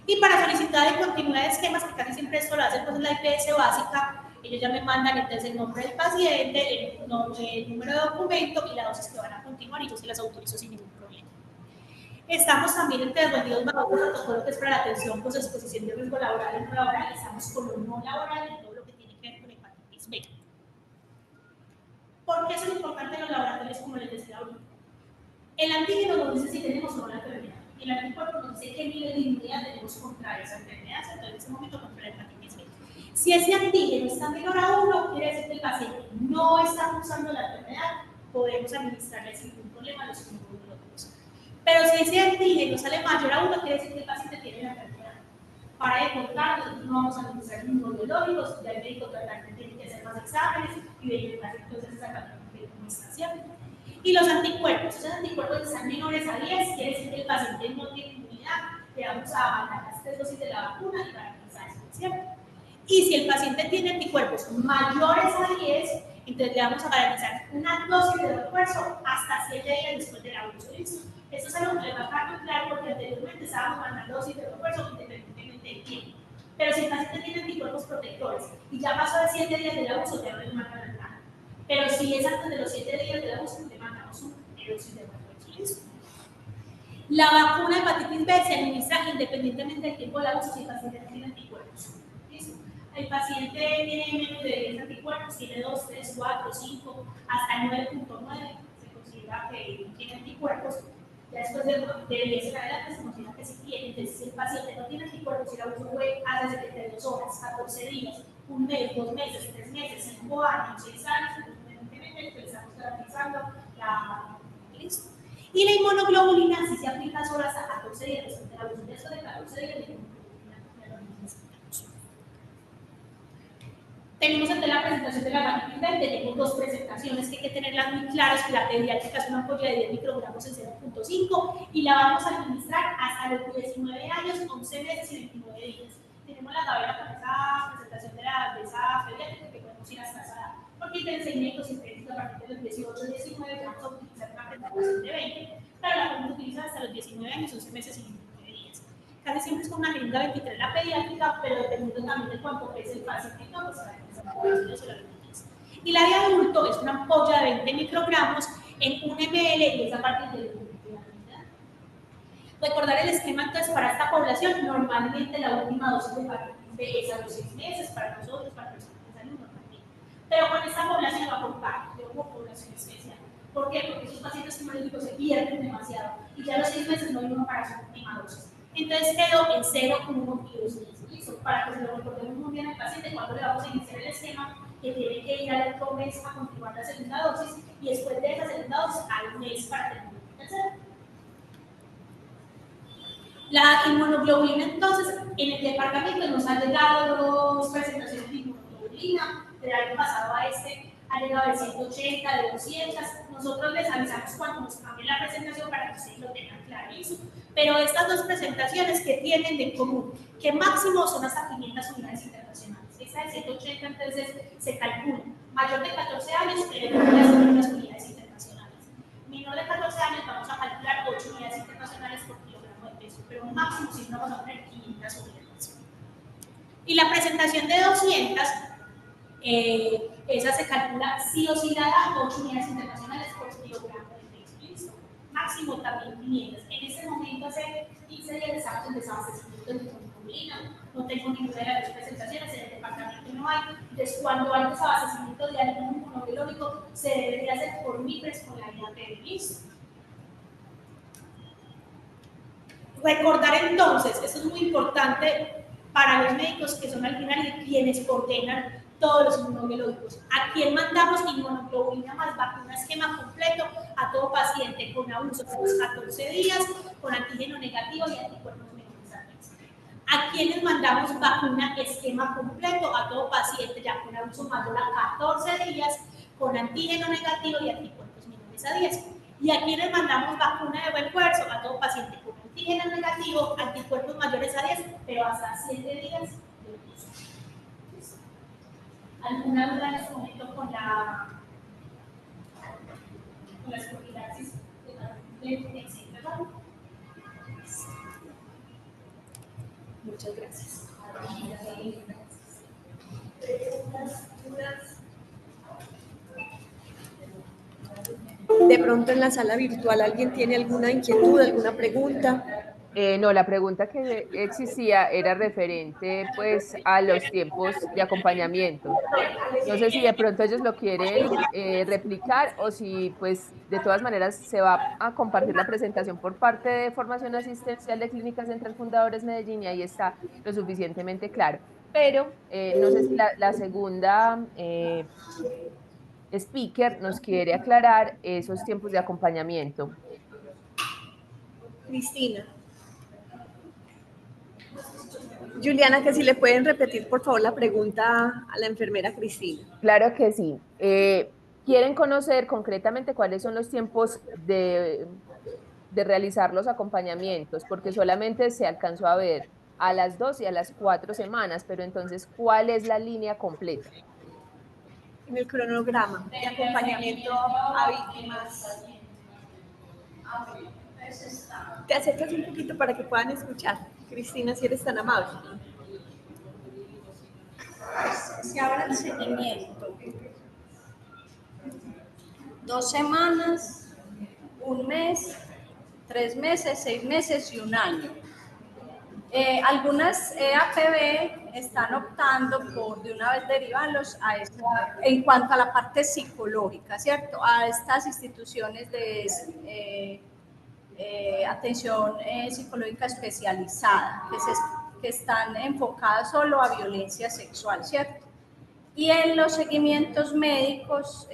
Y para solicitar en continuidad de esquemas, que casi siempre esto lo hacen pues la IPS básica, ellos ya me mandan entonces el nombre del paciente, el número de documento y la dosis que van a continuar y yo se las autorizo sin ningún problema. Estamos también intervenidos bajo un protocolo que es para la atención con exposición de riesgo laboral y no laboral, estamos con lo no laboral y todo lo que tiene que ver con hepatitis B. ¿Por qué es importante en los laboratorios como les decía ahorita? El antígeno nos dice si tenemos o no la enfermedad. Y el anticuerpo nos dice qué nivel de inmunidad tenemos contra esa enfermedad, entonces en ese momento contra la hepatitis B. Si ese antígeno está menor a 1, quiere decir que el paciente no está causando la enfermedad, podemos administrarle sin ningún problema los inmunoglobulínicos. Pero si ese antígeno sale mayor a 1, quiere decir que el paciente tiene la enfermedad. Para de contar, nosotros no vamos a administrar inmunoglobulínicos, ya el médico tratante tiene que hacer más exámenes y verificar entonces esa cantidad de administración. Y los anticuerpos, esos anticuerpos que están menores a 10, quiere decir que el paciente no tiene inmunidad, le vamos a mandar las 3 dosis de la vacuna y garantizar eso, ¿cierto? Y si el paciente tiene anticuerpos mayores a 10, entonces le vamos a garantizar una dosis de refuerzo hasta 7 días después del abuso. Esto es algo que le va a quedar muy claro porque anteriormente estábamos mandando dosis de refuerzo independientemente del tiempo. Pero si el paciente tiene anticuerpos protectores y ya pasó de 7 días del abuso, ya no le mandan nada. Pero si es antes de los 7 días del abuso, le mandamos una dosis de refuerzo. La vacuna de hepatitis B se administra independientemente del tiempo del abuso si el paciente no tiene anticuerpos. el paciente tiene menos de 10 anticuerpos, tiene 2, 3, 4, 5, hasta 9.9, se considera que tiene anticuerpos. Ya después de 10 en adelante se considera que sí tiene. Entonces, si el paciente no tiene anticuerpos y la uso fue hace 72 horas, 14 días, un mes, 2 meses, 3 meses, 5 años, 6 años, evidentemente le estamos garantizando la listo. Y la inmunoglobulina sí se aplica solo hasta 14 días, después de la uso de esto de 14 días de inmunoglobulina. Tenemos ante la presentación de la magnitud, tenemos 2 presentaciones que hay que tenerlas muy claras, que la pediátrica es una ampolla de 10 microgramos en 0.5 y la vamos a administrar hasta los 19 años, 11 meses y 29 días. Tenemos la tabla con esa presentación de esa pediátrica que podemos ir hasta esa edad, porque el enseñamiento sintético a partir de los 18, 19 vamos a utilizar una presentación de 20, pero la podemos utilizar hasta los 19 años, 11 meses y 29 días. Casi siempre es con una jeringa 23 la pediátrica, pero dependiendo también de cuánto pesa el paciente, no, pues y la de adulto es una ampolla de 20 microgramos en 1 ml y es a partir de 20 años. Recordar el esquema entonces para esta población, normalmente la última dosis es a los 6 meses para nosotros, para personas de salud normalmente. Pero con esta población va por parte, de una población especial. ¿Por qué? Porque esos pacientes hemolíticos se pierden demasiado y ya a los 6 meses no hay una para su última dosis. Entonces quedó en 0, 1 y 2 meses. Listo, para que se lo recordemos muy bien al paciente cuando le vamos a iniciar el esquema, que tiene que ir al otro mes a continuar la segunda dosis y después de esa segunda dosis al mes para terminar el tercero. La inmunoglobulina, entonces, en el departamento nos han llegado 2 presentaciones de inmunoglobulina, del año pasado a este ha llegado de 180, de 200. Nosotros les avisamos cuando nos cambie la presentación para que ustedes lo tengan clarísimo. Pero estas 2 presentaciones que tienen de común, que máximo son hasta 500 unidades internacionales. Esa de 180 entonces se calcula. Mayor de 14 años tenemos las 500 unidades internacionales. Menor de 14 años vamos a calcular 8 unidades internacionales por kilogramo de peso, pero máximo si no vamos a poner 500 unidades. Y la presentación de 200, esa se calcula sí o sí dada 8 unidades internacionales por kilogramo de peso. ¿Listo? Máximo también 500. En ese momento, hace 15 días estamos en desabastecimiento de inmunoglobulina. No tengo ninguna de las 2 presentaciones, en el departamento no hay. Entonces, cuando hay desabastecimiento de algún inmunobiológico, se debería hacer por MIPRES con la IAPD. ¿Listo? Recordar entonces, esto es muy importante para los médicos que son al final quienes ordenan todos los inmunobiológicos. ¿A quién mandamos inmunoglobulina más vacuna esquema completo? A todo paciente con abuso de los 14 días, con antígeno negativo y anticuerpos menores a 15. ¿A quiénes mandamos vacuna esquema completo? A todo paciente ya con abuso mayor a 14 días, con antígeno negativo y anticuerpos menores a 10. ¿Y a quiénes mandamos vacuna de buen esfuerzo? A todo paciente con antígeno negativo, anticuerpos mayores a 10, pero hasta 7 días de uso. ¿Alguna duda en este momento con la esclerosis de etcétera? Muchas gracias. De pronto en la sala virtual, ¿alguien tiene alguna inquietud, alguna pregunta? No, la pregunta que existía era referente pues a los tiempos de acompañamiento. No sé si de pronto ellos lo quieren replicar o si pues de todas maneras se va a compartir la presentación por parte de Formación Asistencial de Clínicas Central Fundadores Medellín y ahí está lo suficientemente claro. Pero no sé si la segunda speaker nos quiere aclarar esos tiempos de acompañamiento. Cristina. Juliana, que si le pueden repetir por favor la pregunta a la enfermera Cristina. Claro que sí. Quieren conocer concretamente cuáles son los tiempos de realizar los acompañamientos, porque solamente se alcanzó a ver a las 2 y a las 4 semanas, pero entonces, ¿cuál es la línea completa? En el cronograma de acompañamiento a víctimas. Te acercas un poquito para que puedan escuchar. Cristina, si eres tan amable. Se abre el seguimiento. 2 semanas, 1 mes, 3 meses, 6 meses y 1 año. Algunas EAPB están optando por de una vez derivarlos a en cuanto a la parte psicológica, ¿cierto? A estas instituciones de atención psicológica especializada, que están enfocadas solo a violencia sexual, ¿cierto? Y en los seguimientos médicos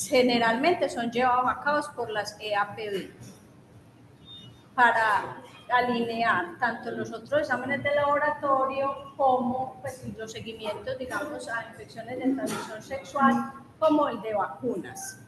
generalmente son llevados a cabo por las EAPB para alinear tanto los otros exámenes de laboratorio como pues, los seguimientos, digamos, a infecciones de transmisión sexual, como el de vacunas.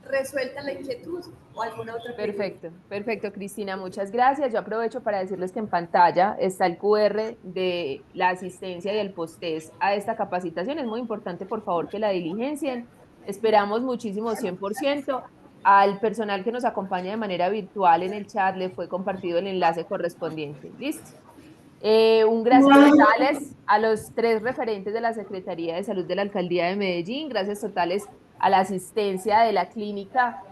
¿Resuelta la inquietud o alguna otra pregunta? Perfecto, Cristina, muchas gracias. Yo aprovecho para decirles que en pantalla está el QR de la asistencia y el post-test a esta capacitación. Es muy importante, por favor, que la diligencien. Esperamos muchísimo, 100%. Al personal que nos acompaña de manera virtual en el chat le fue compartido el enlace correspondiente. ¿Listo? Un gracias totales a los 3 referentes de la Secretaría de Salud de la Alcaldía de Medellín, gracias totales a la asistencia de la clínica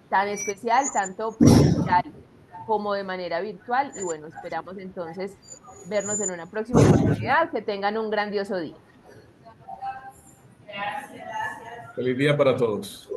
tan especial, tanto presencial como de manera virtual. Y bueno, esperamos entonces vernos en una próxima oportunidad. Que tengan un grandioso día. Feliz día para todos.